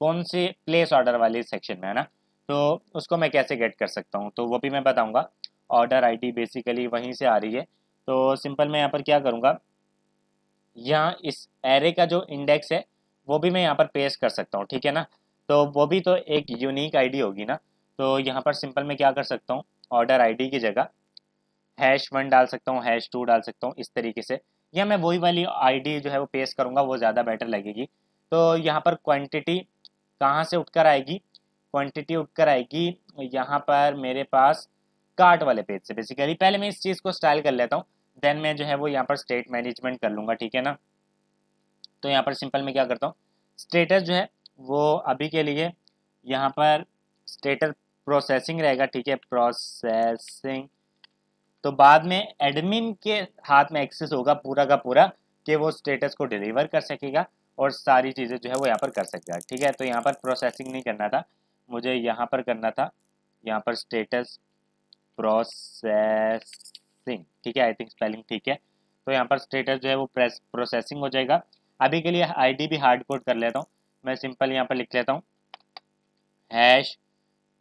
कौन से प्लेस ऑर्डर वाले सेक्शन में, है ना। तो उसको मैं कैसे गेट कर सकता हूँ तो वो भी मैं बताऊँगा। ऑर्डर आईडी बेसिकली वहीं से आ रही है। तो सिंपल मैं यहाँ पर क्या करूँगा, यहाँ इस एरे का जो इंडेक्स है वो भी मैं यहाँ पर पेस्ट कर सकता हूँ, ठीक है ना। तो वो भी तो एक यूनिक आईडी होगी ना। तो यहाँ पर सिंपल मैं क्या कर सकता हूँ, ऑर्डर आईडी की जगह #1 डाल सकता हूँ, #2 डाल सकता हूँ, इस तरीके से, या मैं वही वाली आईडी जो है वो पेस्ट करूँगा, वो ज़्यादा बेटर लगेगी। तो यहाँ पर क्वांटिटी कहाँ से उठकर आएगी, क्वांटिटी उठकर आएगी यहाँ पर मेरे पास कार्ट वाले पेज से। बेसिकली पहले मैं इस चीज़ को स्टाइल कर लेता हूँ, देन मैं जो है वो यहाँ पर स्टेट मैनेजमेंट कर लूँगा, ठीक है ना। तो यहाँ पर सिंपल मैं क्या करता हूँ, स्टेटस जो है वो अभी के लिए यहाँ पर स्टेटस प्रोसेसिंग रहेगा, ठीक है, प्रोसेसिंग। तो बाद में एडमिन के हाथ में एक्सेस होगा पूरा का पूरा कि वो स्टेटस को डिलीवर कर सकेगा और सारी चीज़ें जो है वो यहाँ पर कर सकेगा, ठीक है। तो यहाँ पर प्रोसेसिंग नहीं करना था, मुझे यहाँ पर करना था, यहाँ पर स्टेटस प्रोसेसिंग, प्रोसेसिंग, ठीक है, आई थिंक स्पेलिंग ठीक है। तो यहाँ पर स्टेटस जो है वो प्रोसेसिंग हो जाएगा। अभी के लिए आईडी भी हार्ड कोड कर लेता हूँ। मैं सिंपल यहाँ पर लिख लेता हूँ हैश,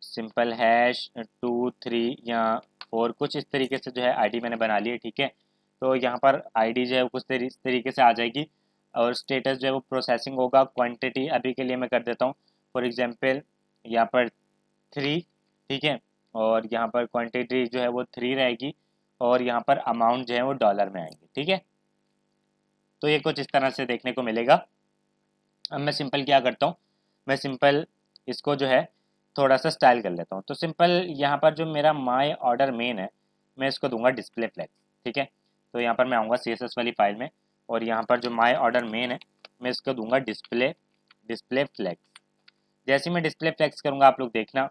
सिंपल हैश 2 3 या 4, कुछ इस तरीके से जो है आईडी मैंने बना ली है, ठीक है। तो यहाँ पर आईडी जो है वो कुछ इस तरीके से आ जाएगी और स्टेटस जो है वो प्रोसेसिंग होगा। क्वांटिटी अभी के लिए मैं कर देता हूँ फॉर एग्जांपल यहाँ पर 3, ठीक है, और यहाँ पर क्वांटिटी जो है वो 3 रहेगी और यहाँ पर अमाउंट जो है वो डॉलर में आएंगे, ठीक है। तो ये कुछ इस तरह से देखने को मिलेगा। अब मैं सिंपल क्या करता हूँ, मैं सिंपल इसको जो है थोड़ा सा स्टाइल कर लेता हूँ। तो सिंपल यहाँ पर जो मेरा माई ऑर्डर मेन है, मैं इसको दूंगा डिस्प्ले फ्लैग्स, ठीक है। तो यहाँ पर मैं आऊँगा CSS वाली फाइल में और यहाँ पर जो माई ऑर्डर मेन है मैं इसको दूंगा डिस्प्ले फ्लैग्स। जैसे ही मैं डिस्प्ले फ्लैग्स करूँगा आप लोग देखना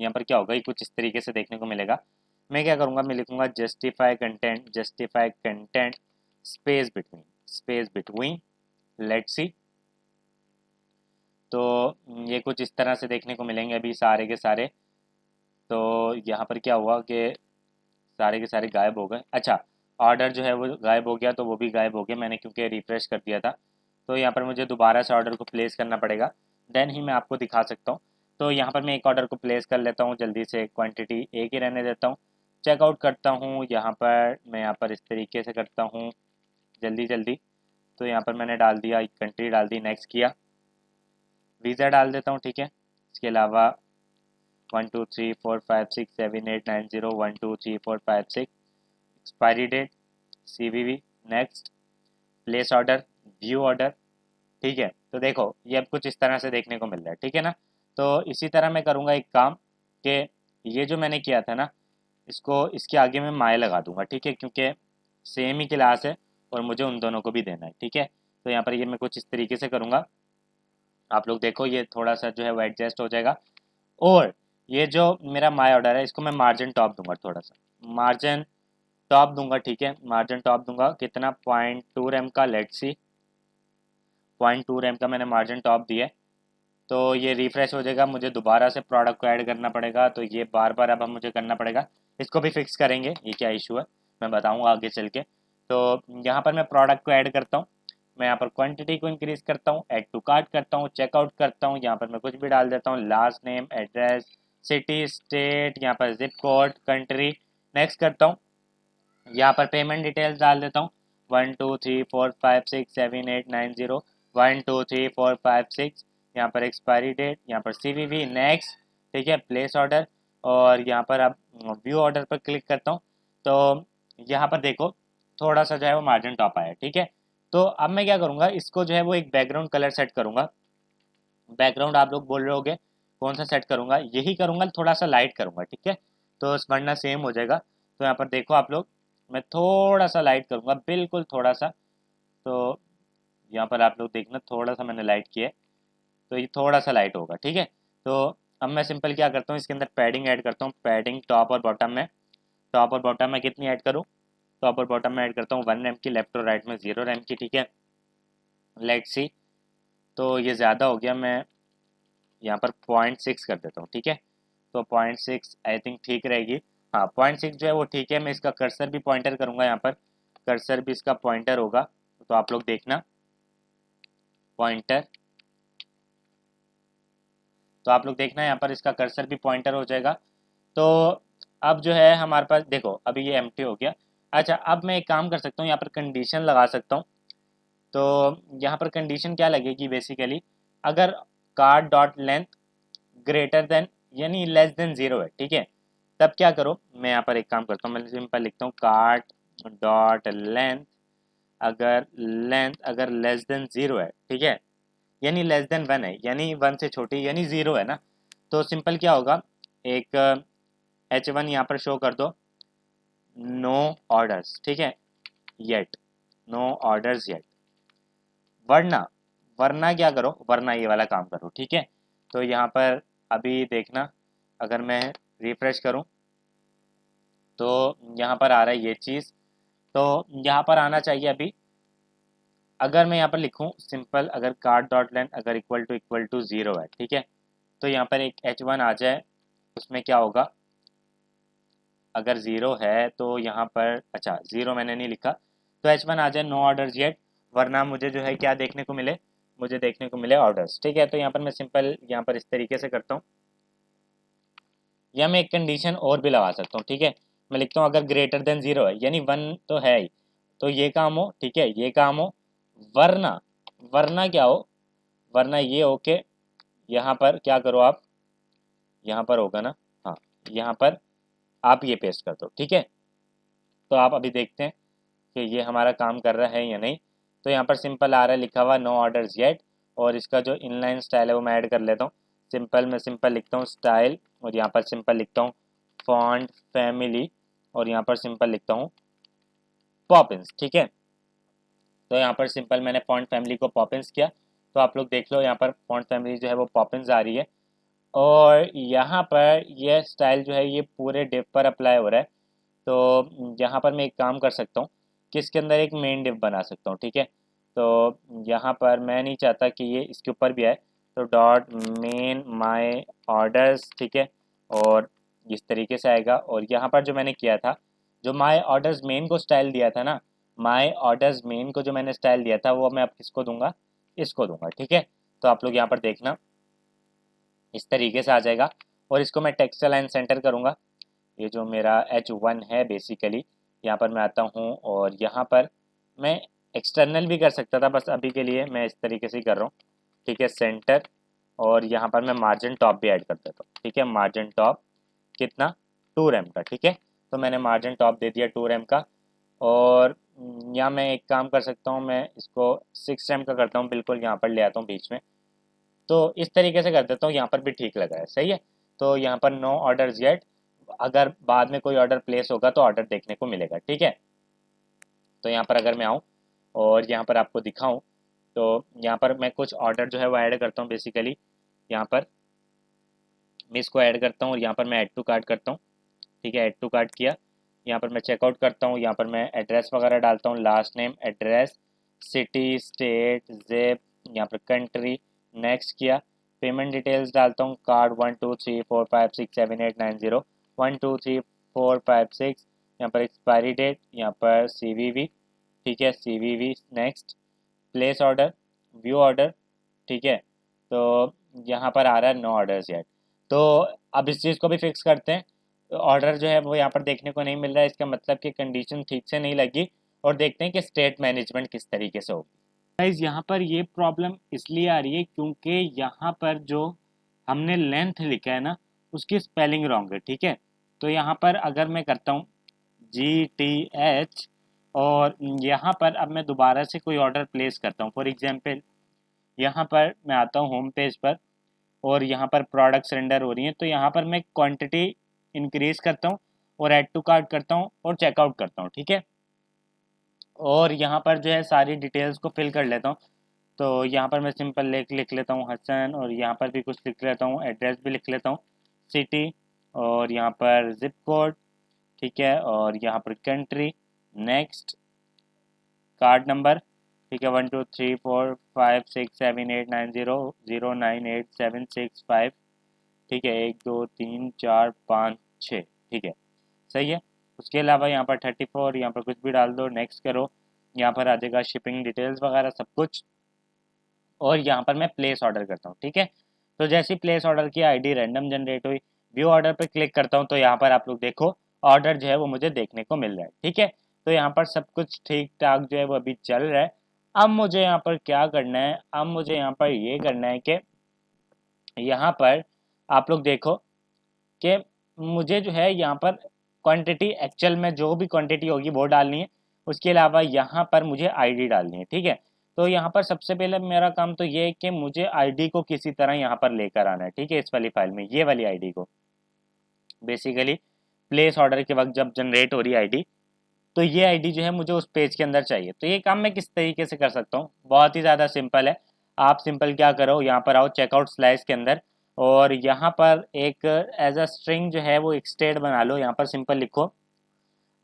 यहाँ पर क्या होगा, ये कुछ इस तरीके से देखने को मिलेगा। मैं क्या करूँगा, मैं लिखूँगा justify content space between let's see. तो ये कुछ इस तरह से देखने को मिलेंगे अभी सारे के सारे। तो यहाँ पर क्या हुआ कि सारे के सारे गायब हो गए। अच्छा, ऑर्डर जो है वो गायब हो गया, तो वो भी गायब हो गया मैंने क्योंकि रिफ्रेश कर दिया था। तो यहाँ पर मुझे दोबारा से ऑर्डर को प्लेस करना पड़ेगा, देन ही मैं आपको दिखा सकता हूँ। तो यहाँ पर मैं एक ऑर्डर को प्लेस कर लेता हूँ जल्दी से, क्वांटिटी एक ही रहने देता हूँ, चेकआउट करता हूँ। यहाँ पर मैं यहाँ पर इस तरीके से करता हूँ जल्दी जल्दी। तो यहाँ पर मैंने डाल दिया, कंट्री डाल दी, नेक्स्ट किया, वीज़ा डाल देता हूँ, ठीक है। इसके अलावा 1 2 3 4 5 6 7 8 9 0 1 2 3 4 5 6, expiry date, CVV, next, place order, view order, ठीक है। तो देखो ये अब कुछ इस तरह से देखने को मिल रहा है, ठीक है ना। तो इसी तरह मैं करूँगा एक काम कि ये जो मैंने किया था ना, इसको इसके आगे मैं माए लगा दूंगा, ठीक है, क्योंकि सेम ही क्लास है और मुझे उन दोनों को भी देना है, ठीक है। तो यहाँ पर ये मैं कुछ इस तरीके से करूँगा, आप लोग देखो ये थोड़ा सा जो है वो एडजस्ट हो जाएगा। और ये जो मेरा माई ऑर्डर है इसको मैं मार्जिन टॉप दूंगा, थोड़ा सा मार्जिन टॉप दूंगा, ठीक है। मार्जिन टॉप दूंगा कितना, 0.2 rem का, लेट्स सी 0.2 rem का मैंने मार्जिन टॉप दिया है। तो ये रिफ्रेश हो जाएगा, मुझे दोबारा से प्रोडक्ट को ऐड करना पड़ेगा, तो ये बार बार अब मुझे करना पड़ेगा। इसको भी फिक्स करेंगे, ये क्या इशू है मैं बताऊंगा आगे चल के। तो यहाँ पर मैं प्रोडक्ट को ऐड करता हूँ, मैं यहाँ पर क्वांटिटी को इंक्रीज करता हूँ, ऐड टू कार्ट करता हूँ, चेकआउट करता हूँ, यहाँ पर मैं कुछ भी डाल देता हूँ, last name, address, city, state, यहाँ पर जिप कोड, कंट्री, नेक्स्ट करता हूँ। यहाँ पर पेमेंट डिटेल्स डाल देता हूँ 1 2 3 4 5 6 7 8 9 0 1 2 3 4 5 6, यहाँ पर एक्सपायरी डेट, यहाँ पर CVV, नेक्स्ट, ठीक है, प्लेस ऑर्डर। और यहाँ पर अब व्यू ऑर्डर पर क्लिक करता हूँ। तो यहाँ पर देखो थोड़ा सा जो है वो मार्जिन टॉप आया, ठीक है। तो अब मैं क्या करूँगा, इसको जो है वो एक बैकग्राउंड कलर सेट करूँगा। बैकग्राउंड आप लोग बोल रहे होगे कौन सा सेट करूँगा, यही करूँगा, थोड़ा सा लाइट करूँगा, ठीक है। तो वरना सेम हो जाएगा। तो यहाँ पर देखो आप लोग, मैं थोड़ा सा लाइट करूँगा, बिल्कुल थोड़ा सा। तो यहाँ पर आप लोग देखना थोड़ा सा मैंने लाइट किया है, तो ये थोड़ा सा लाइट होगा, ठीक है। तो अब मैं सिंपल क्या करता हूँ, इसके अंदर पैडिंग ऐड करता हूँ, पैडिंग टॉप और बॉटम में, टॉप और बॉटम में कितनी ऐड करूँ, टॉप और बॉटम में ऐड करता हूँ 1 rem की, लेफ्ट और राइट में 0 rem की, ठीक है। लेट्स सी, तो ये ज़्यादा हो गया, मैं यहाँ पर 0.6 कर देता हूँ, ठीक है। तो 0.6 आई थिंक ठीक रहेगी। हाँ 0.6 जो है वो ठीक है। मैं इसका कर्सर भी पॉइंटर करूँगा, यहाँ पर कर्सर भी इसका पॉइंटर होगा, तो आप लोग देखना पॉइंटर। तो आप लोग देखना यहाँ पर इसका कर्सर भी पॉइंटर हो जाएगा। तो अब जो है हमारे पास देखो अभी ये एम्प्टी हो गया। अच्छा, अब मैं एक काम कर सकता हूँ, यहाँ पर कंडीशन लगा सकता हूँ। तो यहाँ पर कंडीशन क्या लगेगी बेसिकली, अगर card dot length greater than यानी लेस देन 0 है, ठीक है, तब क्या करो, मैं यहाँ पर एक काम करता हूँ, मैं सिंपल लिखता हूँ कार्ड डॉट लेंथ, अगर लेस देन 0 है, ठीक है, यानी लेस देन 1 है, यानी 1 से छोटी, यानी 0 है ना। तो सिंपल क्या होगा, एक H1 यहाँ पर शो कर दो, नो ऑर्डर्स, ठीक है, येट, नो ऑर्डर्स येट। वरना वरना क्या करो, वरना ये वाला काम करो, ठीक है। तो यहाँ पर अभी देखना, अगर मैं रिफ्रेश करूँ तो यहाँ पर आ रहा है ये चीज़। तो यहाँ पर आना चाहिए अभी, अगर मैं यहाँ पर लिखूँ सिंपल, अगर कार्ड डॉट लेंथ अगर इक्वल टू 0 है, ठीक है, तो यहाँ पर एक H1 आ जाए, उसमें क्या होगा, अगर ज़ीरो है तो यहाँ पर, अच्छा ज़ीरो मैंने नहीं लिखा, तो H1 आ जाए नो ऑर्डर्स येट, वरना मुझे जो है क्या देखने को मिले, मुझे देखने को मिले ऑर्डर्स। ठीक है, तो यहाँ पर मैं सिंपल यहाँ पर इस तरीके से करता हूँ, या मैं एक कंडीशन और भी लगा सकता हूँ। ठीक है, मैं लिखता हूँ अगर ग्रेटर देन ज़ीरो है, यानी वन तो है ही, तो ये काम हो, ठीक है ये काम हो, वरना वरना क्या हो, वरना ये हो के यहाँ पर क्या करो आप, यहाँ पर होगा ना, हाँ यहाँ पर आप ये पेस्ट कर दो। ठीक है, तो आप अभी देखते हैं कि ये हमारा काम कर रहा है या नहीं। तो यहाँ पर सिंपल आ रहा है लिखा हुआ नो ऑर्डर्स येट, और इसका जो इनलाइन स्टाइल है वो मैं ऐड कर लेता हूँ। सिंपल मैं सिंपल लिखता हूँ स्टाइल, और यहाँ पर सिंपल लिखता हूँ फॉन्ट फैमिली, और यहाँ पर सिंपल लिखता हूँ पॉपिंस। ठीक है, तो यहाँ पर सिंपल मैंने फॉन्ट फैमिली को पॉपिंस किया, तो आप लोग देख लो यहाँ पर फॉन्ट फैमिली जो है वो पॉपिंस आ रही है, और यहाँ पर ये स्टाइल जो है ये पूरे डिव पर अप्लाई हो रहा है। तो यहाँ पर मैं एक काम कर सकता हूँ कि इसके अंदर एक मेन डिव बना सकता हूँ। ठीक है, तो यहाँ पर मैं नहीं चाहता कि ये इसके ऊपर भी आए, तो डॉट मेन माई ऑर्डर्स, ठीक है, और इस तरीके से आएगा। और यहाँ पर जो मैंने किया था, जो माई ऑर्डर्स मेन को स्टाइल दिया था ना, माई ऑर्डर्स मेन को जो मैंने स्टाइल दिया था वो मैं अब किसको दूंगा, इसको दूंगा। ठीक है, तो आप लोग यहाँ पर देखना इस तरीके से आ जाएगा, और इसको मैं टेक्स्ट लाइन सेंटर करूँगा। ये जो मेरा H1 है बेसिकली, यहाँ पर मैं आता हूँ, और यहाँ पर मैं एक्सटर्नल भी कर सकता था, बस अभी के लिए मैं इस तरीके से ही कर रहा हूँ। ठीक है, सेंटर, और यहाँ पर मैं मार्जिन टॉप भी ऐड कर देता हूँ। ठीक है, मार्जिन टॉप कितना, 2 rem का। ठीक है, तो मैंने मार्जिन टॉप दे दिया 2 rem का, और यहाँ मैं एक काम कर सकता हूँ, मैं इसको 6 rem का करता हूँ, बिल्कुल यहाँ पर ले आता हूँ बीच में, तो इस तरीके से कर देता हूँ, यहाँ पर भी ठीक लगा है, सही है। तो यहाँ पर नो ऑर्डर्स येट, अगर बाद में कोई ऑर्डर प्लेस होगा तो ऑर्डर देखने को मिलेगा। ठीक है, तो यहाँ पर अगर मैं आऊँ और यहाँ पर आपको दिखाऊँ, तो यहाँ पर मैं कुछ ऑर्डर जो है वो ऐड करता हूँ बेसिकली। यहाँ पर मैं इसको ऐड करता हूँ, और यहाँ पर मैं ऐड टू कार्ट करता हूँ। ठीक है, ऐड टू कार्ट किया, यहाँ पर मैं चेकआउट करता हूँ, यहाँ पर मैं एड्रेस वगैरह डालता हूँ, last name, address, city, state, zip, यहाँ पर कंट्री, नेक्स्ट किया, पेमेंट डिटेल्स डालता हूँ, कार्ड 1 2 3 4 5 6 7 8 9 0, 1 2 3 4 5 6, यहाँ पर एक्सपायरी डेट, यहाँ पर CVV। ठीक है, CVV, next, place order, view order. ठीक है, तो यहाँ पर आ रहा है नो ऑर्डर्स येट। तो अब इस चीज़ को भी फिक्स करते हैं, ऑर्डर जो है वो यहाँ पर देखने को नहीं मिल रहा है, इसका मतलब कि कंडीशन ठीक से नहीं लगी, और देखते हैं कि स्टेट मैनेजमेंट किस तरीके से होगी। गाइस यहाँ पर ये प्रॉब्लम इसलिए आ रही है क्योंकि यहाँ पर जो हमने लेंथ लिखा है ना, उसकी स्पेलिंग रॉन्ग है। ठीक है, तो यहाँ पर अगर मैं करता हूँ GTH, और यहाँ पर अब मैं दोबारा से कोई ऑर्डर प्लेस करता हूँ, फॉर एग्जांपल यहाँ पर मैं आता हूँ होम पेज पर, और यहाँ पर प्रोडक्ट्स रेंडर हो रही हैं, तो यहाँ पर मैं क्वांटिटी इंक्रीज करता हूँ, और ऐड टू कार्ट करता हूँ, और चेकआउट करता हूँ। ठीक है, और यहाँ पर जो है सारी डिटेल्स को फिल कर लेता हूँ। तो यहाँ पर मैं सिंपल लिख लेता हूँ हसन, और यहाँ पर भी कुछ लिख लेता हूँ, एड्रेस भी लिख लेता हूँ, सिटी, और यहाँ पर जिप कोड। ठीक है, और यहाँ पर कंट्री, नेक्स्ट, कार्ड नंबर। ठीक है, 1 2 3 4 5 6 7 8 9 0 0 9 8 7 6 5। ठीक है, 1 2 3 4 5 6। ठीक है, सही है। उसके अलावा यहाँ पर 34, यहाँ पर कुछ भी डाल दो, नेक्स्ट करो, यहाँ पर आ जाएगा शिपिंग डिटेल्स वगैरह सब कुछ, और यहाँ पर मैं प्लेस ऑर्डर करता हूँ। ठीक है, तो जैसे ही प्लेस ऑर्डर की आईडी रैंडम जनरेट हुई, व्यू ऑर्डर पर क्लिक करता हूँ, तो यहाँ पर आप लोग देखो ऑर्डर जो है वो मुझे देखने को मिल रहा है। ठीक है, तो यहाँ पर सब कुछ ठीक ठाक जो है वो अभी चल रहा है। अब मुझे यहाँ पर क्या करना है, अब मुझे यहाँ पर ये करना है कि यहाँ पर आप लोग देखो कि मुझे जो है यहाँ पर क्वांटिटी एक्चुअल में जो भी क्वांटिटी होगी वो डालनी है, उसके अलावा यहाँ पर मुझे आईडी डालनी है। ठीक है, तो यहाँ पर सबसे पहले मेरा काम तो ये है कि मुझे आईडी को किसी तरह यहाँ पर लेकर आना है। ठीक है, इस वाली फाइल में ये वाली आईडी को बेसिकली प्लेस ऑर्डर के वक्त जब जनरेट हो रही आईडी, तो ये आईडी जो है मुझे उस पेज के अंदर चाहिए। तो ये काम मैं किस तरीके से कर सकता हूँ, बहुत ही ज़्यादा सिंपल है। आप सिंपल क्या करो, यहाँ पर आओ चेकआउट स्लाइस के अंदर, और यहाँ पर एक एज अ स्ट्रिंग जो है वो एक स्टेट बना लो, यहाँ पर सिंपल लिखो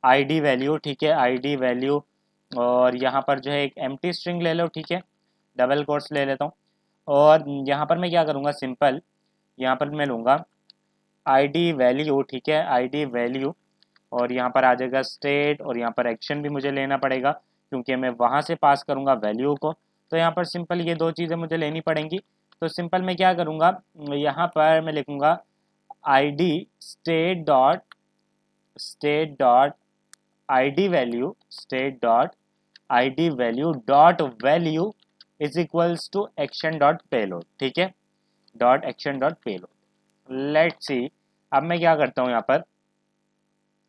आईडी वैल्यू। ठीक है, आईडी वैल्यू, और यहाँ पर जो है एक एम्प्टी स्ट्रिंग ले लो। ठीक है, डबल कोट्स ले लेता हूँ, और यहाँ पर मैं क्या करूँगा, सिंपल यहाँ पर मैं लूँगा आईडी वैल्यू। ठीक है, आईडी वैल्यू, और यहाँ पर आ जाएगा स्टेट, और यहाँ पर एक्शन भी मुझे लेना पड़ेगा क्योंकि मैं वहाँ से पास करूँगा वैल्यू को। तो यहाँ पर सिंपल ये दो चीज़ें मुझे लेनी पड़ेंगी। तो सिंपल मैं क्या करूँगा, यहाँ पर मैं लिखूँगा I D state dot I D value dot value is equals to action dot payload. ठीक है, dot action dot payload. Let's see, अब मैं क्या करता हूँ, यहाँ पर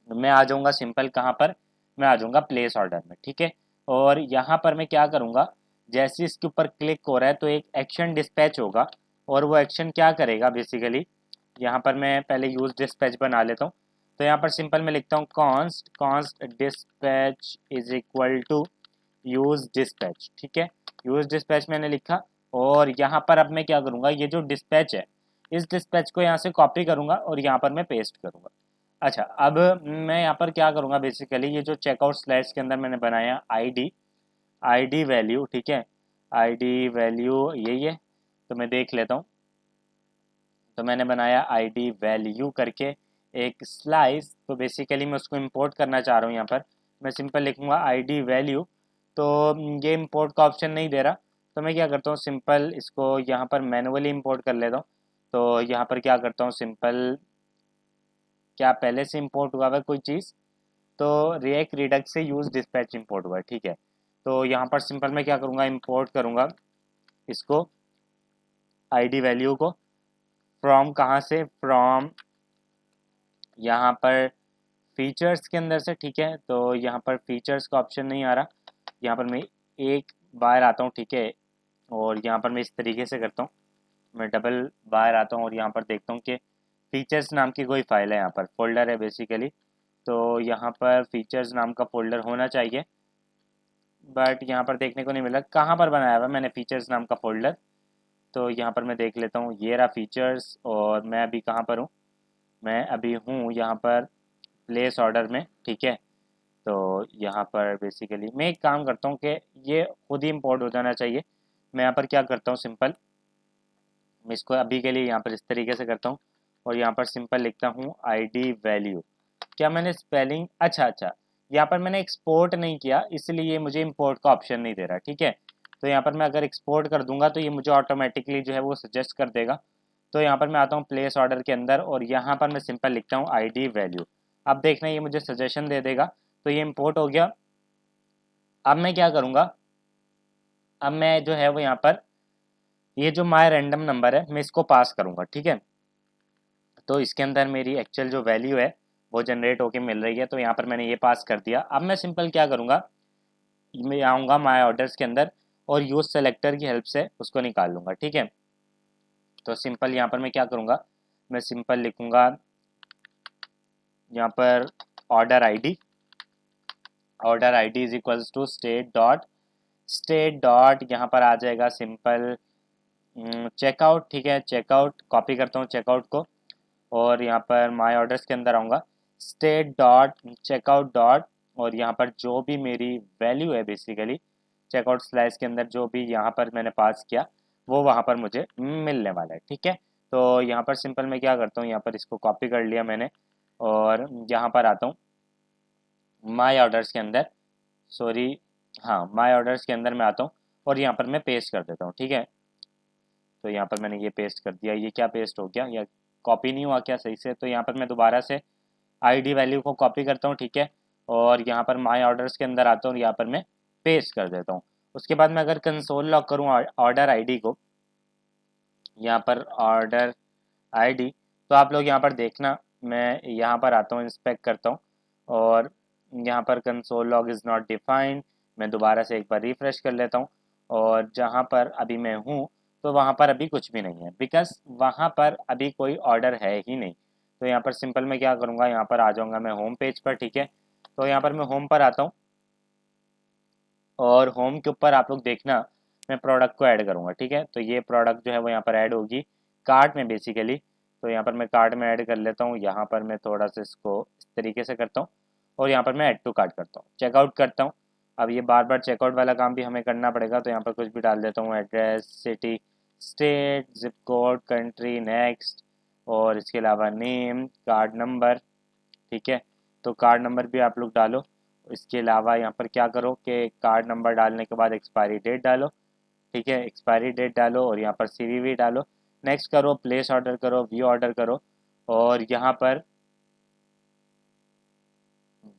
मैं आ जाऊँगा सिंपल कहाँ पर, मैं आ जाऊँगा प्लेस ऑर्डर में। ठीक है, और यहाँ पर मैं क्या करूँगा, जैसे इसके ऊपर क्लिक हो रहा है तो एक एक्शन डिस्पैच होगा, और वो एक्शन क्या करेगा बेसिकली, यहाँ पर मैं पहले यूज डिस्पैच बना लेता हूँ। तो यहाँ पर सिंपल मैं लिखता हूँ const dispatch is equal to use dispatch. ठीक है, यूज डिस्पैच मैंने लिखा, और यहाँ पर अब मैं क्या करूँगा, ये जो डिस्पैच है इस डिस्पैच को यहाँ से कॉपी करूँगा और यहाँ पर मैं पेस्ट करूँगा। अच्छा, अब मैं यहाँ पर क्या करूँगा, बेसिकली ये जो चेकआउट स्लैश के अंदर मैंने बनाया आईडी वैल्यू, ठीक है, आईडी वैल्यू यही है, तो मैं देख लेता हूँ। तो मैंने बनाया आईडी वैल्यू करके एक स्लाइस, तो बेसिकली मैं उसको इंपोर्ट करना चाह रहा हूँ। यहाँ पर मैं सिंपल लिखूँगा आईडी वैल्यू, तो ये इंपोर्ट का ऑप्शन नहीं दे रहा, तो मैं क्या करता हूँ, सिंपल इसको यहाँ पर मैनुअली इंपोर्ट कर लेता हूँ। तो यहाँ पर क्या करता हूँ, सिंपल क्या पहले से इंपोर्ट हुआ है कोई चीज़, तो रिएक्ट रिडक्स से यूज़ डिस्पैच इंपोर्ट हुआ है। ठीक है, तो यहाँ पर सिंपल मैं क्या करूँगा, इंपोर्ट करूँगा इसको आईडी वैल्यू को फ्रॉम कहाँ से, फ्रॉम यहाँ पर फीचर्स के अंदर से। ठीक है, तो यहाँ पर फीचर्स का ऑप्शन नहीं आ रहा, यहाँ पर मैं एक बार आता हूँ। ठीक है, और यहाँ पर मैं इस तरीके से करता हूँ, मैं डबल बार आता हूँ और यहाँ पर देखता हूँ कि फीचर्स नाम की कोई फाइल है, यहाँ पर फोल्डर है बेसिकली। तो यहाँ पर फीचर्स नाम का फोल्डर होना चाहिए, बट यहाँ पर देखने को नहीं मिला। कहाँ पर बनाया हुआ मैंने फीचर्स नाम का फोल्डर, तो यहाँ पर मैं देख लेता हूँ, ये रहा फीचर्स। और मैं अभी कहाँ पर हूँ, मैं अभी हूँ यहाँ पर प्लेस ऑर्डर में। ठीक है, तो यहाँ पर बेसिकली मैं एक काम करता हूँ कि ये खुद ही इम्पोर्ट हो जाना चाहिए। मैं यहाँ पर क्या करता हूँ, सिंपल मैं इसको अभी के लिए यहाँ पर इस तरीके से करता हूँ, और यहाँ पर सिंपल लिखता हूँ आईडी वैल्यू। क्या मैंने स्पेलिंग, अच्छा, यहाँ पर मैंने एक्सपोर्ट नहीं किया, इसलिए मुझे इंपोर्ट का ऑप्शन नहीं दे रहा। ठीक है, तो यहाँ पर मैं अगर एक्सपोर्ट कर दूंगा तो ये मुझे ऑटोमेटिकली जो है वो सजेस्ट कर देगा। तो यहाँ पर मैं आता हूँ प्लेस ऑर्डर के अंदर, और यहाँ पर मैं सिंपल लिखता हूँ आईडी वैल्यू। अब देखना ये मुझे सजेशन दे देगा, तो ये इम्पोर्ट हो गया। अब मैं क्या करूँगा, अब मैं जो है वो यहाँ पर ये जो माय रैंडम नंबर है मैं इसको पास करूँगा। ठीक है, तो इसके अंदर मेरी एक्चुअल जो वैल्यू है वो जनरेट होके मिल रही है, तो यहाँ पर मैंने ये पास कर दिया। अब मैं सिंपल क्या करूँगा, मैं आऊँगा माय ऑर्डर्स के अंदर और यूज सेलेक्टर की हेल्प से उसको निकाल लूँगा। ठीक है, तो सिंपल यहाँ पर मैं क्या करूँगा, मैं सिंपल लिखूँगा यहाँ पर order ID is equals to state dot यहाँ पर आ जाएगा सिंपल चेकआउट। ठीक है, चेकआउट कॉपी करता हूँ चेकआउट को, और यहाँ पर माय ऑर्डर्स के अंदर आऊँगा स्टेट डॉट चेकआउट डॉट, और यहाँ पर जो भी मेरी वैल्यू है बेसिकली चेकआउट स्लैश के अंदर जो भी यहाँ पर मैंने पास किया वो वहाँ पर मुझे मिलने वाला है। ठीक है, तो यहाँ पर सिंपल मैं क्या करता हूँ, यहाँ पर इसको कॉपी कर लिया मैंने, और यहाँ पर आता हूँ माय ऑर्डर्स के अंदर, सॉरी हाँ माय ऑर्डर्स के अंदर मैं आता हूँ और यहाँ पर मैं पेस्ट कर देता हूँ। ठीक है, तो यहाँ पर मैंने ये पेस्ट कर दिया, ये क्या पेस्ट हो गया या कॉपी नहीं हुआ क्या सही से, तो यहाँ पर मैं दोबारा से आईडी वैल्यू को कॉपी करता हूँ। ठीक है, और यहाँ पर माय ऑर्डर्स के अंदर आता हूँ और यहाँ पर मैं पेस्ट कर देता हूँ। उसके बाद मैं अगर कंसोल लॉग करूँ ऑर्डर आईडी को, यहाँ पर ऑर्डर आईडी, तो आप लोग यहाँ पर देखना, मैं यहाँ पर आता हूँ इंस्पेक्ट करता हूँ, और यहाँ पर console log is not defined, मैं दोबारा से एक बार रिफ्रेश कर लेता हूँ, और जहाँ पर अभी मैं हूँ तो वहाँ पर अभी कुछ भी नहीं है, बिकॉज वहाँ पर अभी कोई ऑर्डर है ही नहीं। तो यहाँ पर सिंपल मैं क्या करूँगा, यहाँ पर आ जाऊँगा मैं होम पेज पर। ठीक है, तो यहाँ पर मैं होम पर आता हूँ, और होम के ऊपर आप लोग देखना मैं प्रोडक्ट को ऐड करूँगा। ठीक है, तो ये प्रोडक्ट जो है वो यहाँ पर ऐड होगी कार्ट में बेसिकली, तो यहाँ पर मैं कार्ट में ऐड कर लेता हूँ। यहाँ पर मैं थोड़ा सा इसको इस तरीके से करता हूँ, और यहाँ पर मैं ऐड टू कार्ट करता हूँ, चेकआउट करता हूँ। अब ये बार बार चेकआउट वाला काम भी हमें करना पड़ेगा, तो यहाँ पर कुछ भी डाल देता हूँ, address, city, state, zip code, country, next, और इसके अलावा नेम, कार्ड नंबर। ठीक है, तो कार्ड नंबर भी आप लोग डालो। इसके अलावा यहाँ पर क्या करो कि कार्ड नंबर डालने के बाद एक्सपायरी डेट डालो, ठीक है, एक्सपायरी डेट डालो और यहाँ पर CVV डालो। नेक्स्ट करो, प्लेस ऑर्डर करो, व्यू ऑर्डर करो और यहाँ पर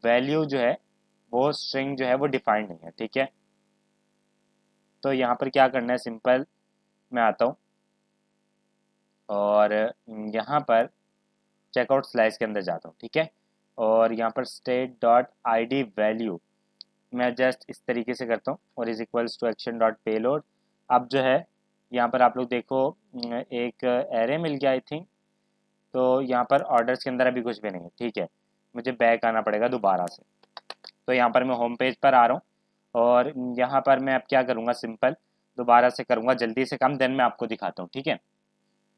वैल्यू जो है वो स्ट्रिंग जो है वो डिफाइंड नहीं है, ठीक है। तो यहाँ पर क्या करना है, सिंपल मैं आता हूँ और यहाँ पर चेकआउट स्लाइस के अंदर जाता हूँ, ठीक है। और यहाँ पर state dot I D value मैं जस्ट इस तरीके से करता हूँ और is equals to action dot payload. अब जो है यहाँ पर आप लोग देखो एक एरे मिल गया आई थिंक। तो यहाँ पर ऑर्डर्स के अंदर अभी कुछ भी नहीं है, ठीक है, मुझे बैक आना पड़ेगा दोबारा से। तो यहाँ पर मैं होम पेज पर आ रहा हूँ और यहाँ पर मैं अब क्या करूँगा, सिंपल दोबारा से करूँगा जल्दी से काम, देन मैं आपको दिखाता हूँ, ठीक है।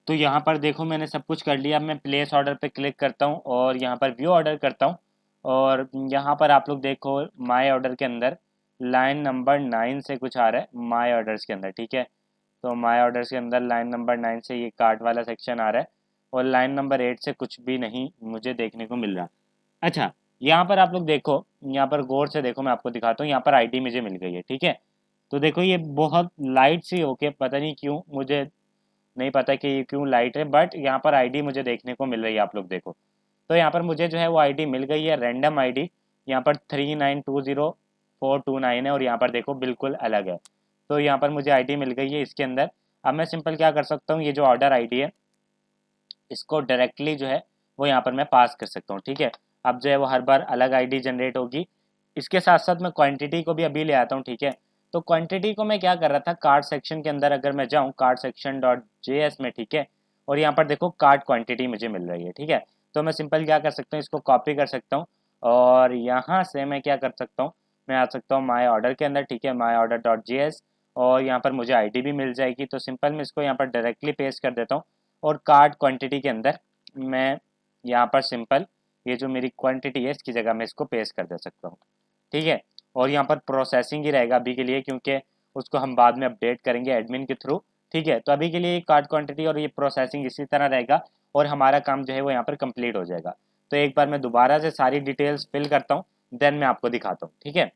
तो यहाँ पर देखो मैंने सब कुछ कर लिया। अब मैं प्लेस ऑर्डर पे क्लिक करता हूँ और यहाँ पर व्यू ऑर्डर करता हूँ और यहाँ पर आप लोग देखो माय ऑर्डर के अंदर लाइन नंबर 9 से कुछ आ रहा है माय ऑर्डर्स के अंदर, ठीक है। तो माय ऑर्डर्स के अंदर लाइन नंबर 9 से ये कार्ट वाला सेक्शन आ रहा है और लाइन नंबर 8 से कुछ भी नहीं मुझे देखने को मिल रहा। अच्छा, यहाँ पर आप लोग देखो, यहाँ पर गौर से देखो, मैं आपको दिखाता हूँ, यहाँ पर आईडी मुझे मिल गई है, ठीक है। तो देखो ये बहुत लाइट सी होके, पता नहीं क्यों, मुझे नहीं पता कि ये क्यों लाइट है, बट यहाँ पर आईडी मुझे देखने को मिल रही है, आप लोग देखो। तो यहाँ पर मुझे जो है वो आईडी मिल गई है, रैंडम आईडी। यहाँ पर 3920429 है और यहाँ पर देखो बिल्कुल अलग है। तो यहाँ पर मुझे आईडी मिल गई है इसके अंदर। अब मैं सिंपल क्या कर सकता हूँ, ये जो ऑर्डर आईडी है इसको डायरेक्टली जो है वो यहाँ पर मैं पास कर सकता हूँ, ठीक है। अब जो है वो हर बार अलग आईडी जनरेट होगी। इसके साथ साथ मैं क्वांटिटी को भी अभी ले आता हूँ, ठीक है। तो क्वांटिटी को मैं क्या कर रहा था, कार्ड सेक्शन के अंदर अगर मैं जाऊँ कार्ड सेक्शन डॉट JS में, ठीक है, और यहाँ पर देखो कार्ड क्वांटिटी मुझे मिल रही है, ठीक है। तो मैं सिंपल क्या कर सकता हूँ, इसको कॉपी कर सकता हूँ और यहाँ से मैं क्या कर सकता हूँ, मैं आ सकता हूँ माई ऑर्डर के अंदर, ठीक है, माई ऑर्डर डॉट JS और यहाँ पर मुझे आईडी भी मिल जाएगी। तो सिंपल मैं इसको यहाँ पर डायरेक्टली पेस्ट कर देता हूँ और कार्ड क्वांटिटी के अंदर मैं यहाँ पर सिंपल ये जो मेरी क्वांटिटी है इसकी जगह मैं इसको पेस्ट कर दे सकता हूँ, ठीक है। और यहाँ पर प्रोसेसिंग ही रहेगा अभी के लिए, क्योंकि उसको हम बाद में अपडेट करेंगे एडमिन के थ्रू, ठीक है। तो अभी के लिए कार्ड क्वांटिटी और ये प्रोसेसिंग इसी तरह रहेगा और हमारा काम जो है वो यहाँ पर कंप्लीट हो जाएगा। तो एक बार मैं दोबारा से सारी डिटेल्स फिल करता हूँ, देन मैं आपको दिखाता हूँ, ठीक है।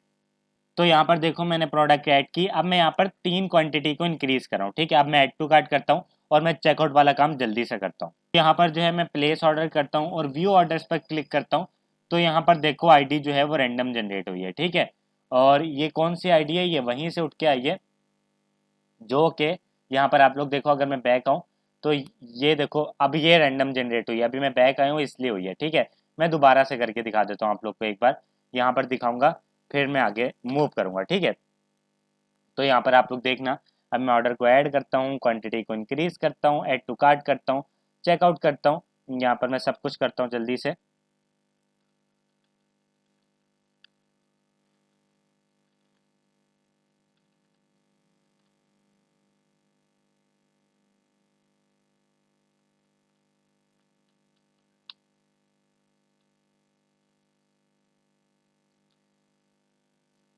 तो यहाँ पर देखो मैंने प्रोडक्ट ऐड की। अब मैं यहाँ पर 3 क्वांटिटी को इंक्रीज कर रहा हूँ, ठीक है। अब मैं ऐड टू कार्ट करता हूँ और मैं चेकआउट वाला काम जल्दी से करता हूँ। यहाँ पर जो है मैं प्लेस ऑर्डर करता हूँ और व्यू ऑर्डर्स पर क्लिक करता हूँ। तो यहाँ पर देखो आईडी जो है वो रैंडम जनरेट हुई है, ठीक है। और ये कौन सी आईडी है, ये वहीं से उठ के आई है जो कि यहाँ पर आप लोग देखो, अगर मैं बैक आऊँ तो ये देखो अब ये रैंडम जनरेट हुई है। अभी मैं बैक आया हूँ इसलिए हुई है, ठीक है। मैं दोबारा से करके दिखा देता हूँ आप लोग को, एक बार यहाँ पर दिखाऊंगा फिर मैं आगे मूव करूंगा, ठीक है। तो यहाँ पर आप लोग देखना, अब मैं ऑर्डर को ऐड करता हूँ, क्वांटिटी को इंक्रीज करता हूँ, ऐड टू कार्ट करता हूँ, चेकआउट करता हूँ, यहाँ पर मैं सब कुछ करता हूँ जल्दी से।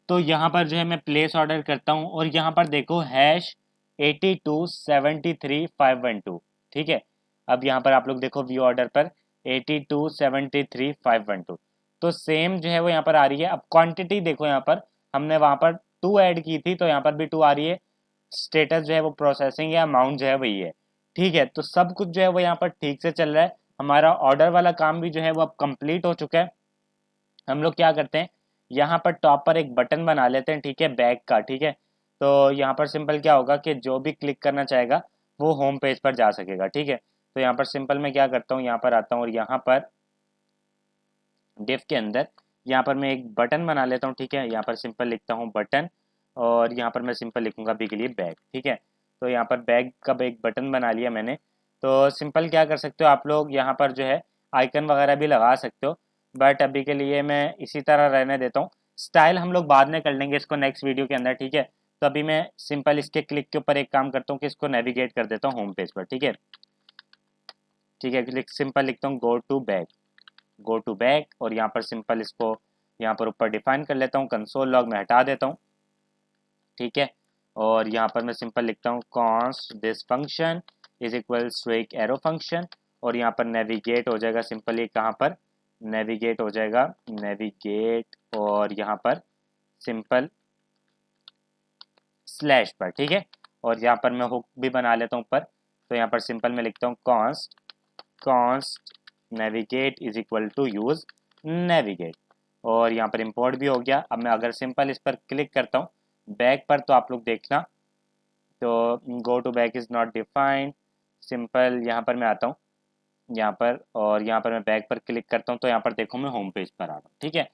तो यहाँ पर जो है मैं प्लेस ऑर्डर करता हूँ और यहाँ पर देखो हैश 8273512, ठीक है। अब यहाँ पर आप लोग देखो व्यू ऑर्डर पर 8273512, तो सेम जो है वो यहाँ पर आ रही है। अब क्वांटिटी देखो, यहाँ पर हमने वहाँ पर 2 ऐड की थी तो यहाँ पर भी 2 आ रही है। स्टेटस जो है वो प्रोसेसिंग या अमाउंट जो है वही है, ठीक है। तो सब कुछ जो है वो यहाँ पर ठीक से चल रहा है। हमारा ऑर्डर वाला काम भी जो है वो अब कंप्लीट हो चुका है। हम लोग क्या करते हैं, यहाँ पर टॉप पर एक बटन बना लेते हैं, ठीक है, बैक का, ठीक है। तो यहाँ पर सिंपल क्या होगा कि जो भी क्लिक करना चाहेगा वो होम पेज पर जा सकेगा, ठीक है। तो यहाँ पर सिंपल मैं क्या करता हूँ, यहाँ पर आता हूँ और यहाँ पर डिफ के अंदर यहाँ पर मैं एक बटन बना लेता हूँ, ठीक है। यहाँ पर सिंपल लिखता हूँ बटन और यहाँ पर मैं सिंपल लिखूंगा अभी के लिए बैग, ठीक है। तो यहाँ पर बैग का एक बटन बना लिया मैंने। तो सिंपल क्या कर सकते हो आप लोग, यहाँ पर जो है आइकन वगैरह भी लगा सकते हो, बट अभी के लिए मैं इसी तरह रहने देता हूँ। स्टाइल हम लोग बाद में कर लेंगे इसको नेक्स्ट वीडियो के अंदर, ठीक है। तो अभी मैं सिंपल इसके क्लिक के ऊपर एक काम करता हूँ कि इसको नेविगेट कर देता हूँ होम पेज पर, ठीक है। ठीक है, क्लिक सिंपल लिखता हूँ go to back, go to back और यहाँ पर सिंपल इसको यहाँ पर ऊपर डिफाइन कर लेता हूँ, कंसोल लॉग में हटा देता हूँ, ठीक है। और यहाँ पर मैं सिंपल लिखता हूँ const this function is equals to एक एरो फंक्शन और यहाँ पर नेविगेट हो जाएगा सिंपल ये कहाँ पर, नेविगेट हो जाएगा, नेविगेट, और यहाँ पर सिंपल स्लैश पर, ठीक है। और यहाँ पर मैं हुक भी बना लेता हूँ ऊपर, तो यहाँ पर सिंपल मैं लिखता हूँ const navigate is equal to use navigate, और यहाँ पर इंपोर्ट भी हो गया। अब मैं अगर सिंपल इस पर क्लिक करता हूँ बैक पर, तो आप लोग देखना, तो go to back is not defined, simple यहाँ पर मैं आता हूँ यहाँ पर, और यहाँ पर मैं बैक पर क्लिक करता हूँ, तो यहाँ पर देखो मैं होम पेज पर आ रहा हूँ, ठीक है।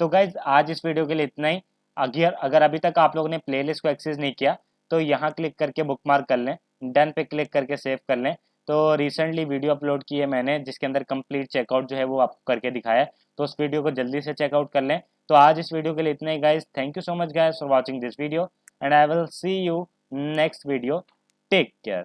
तो गाइज आज इस वीडियो के लिए इतना ही। अगर अगर अभी तक आप लोगों ने प्लेलिस्ट को एक्सेस नहीं किया तो यहाँ क्लिक करके बुकमार्क कर लें, डन पे क्लिक करके सेव कर लें। तो रिसेंटली वीडियो अपलोड की है मैंने जिसके अंदर कंप्लीट चेकआउट जो है वो आपको करके दिखाया है, तो उस वीडियो को जल्दी से चेकआउट कर लें। तो आज इस वीडियो के लिए इतना ही guys, thank you so much guys for watching this video and I will see you next video, take care.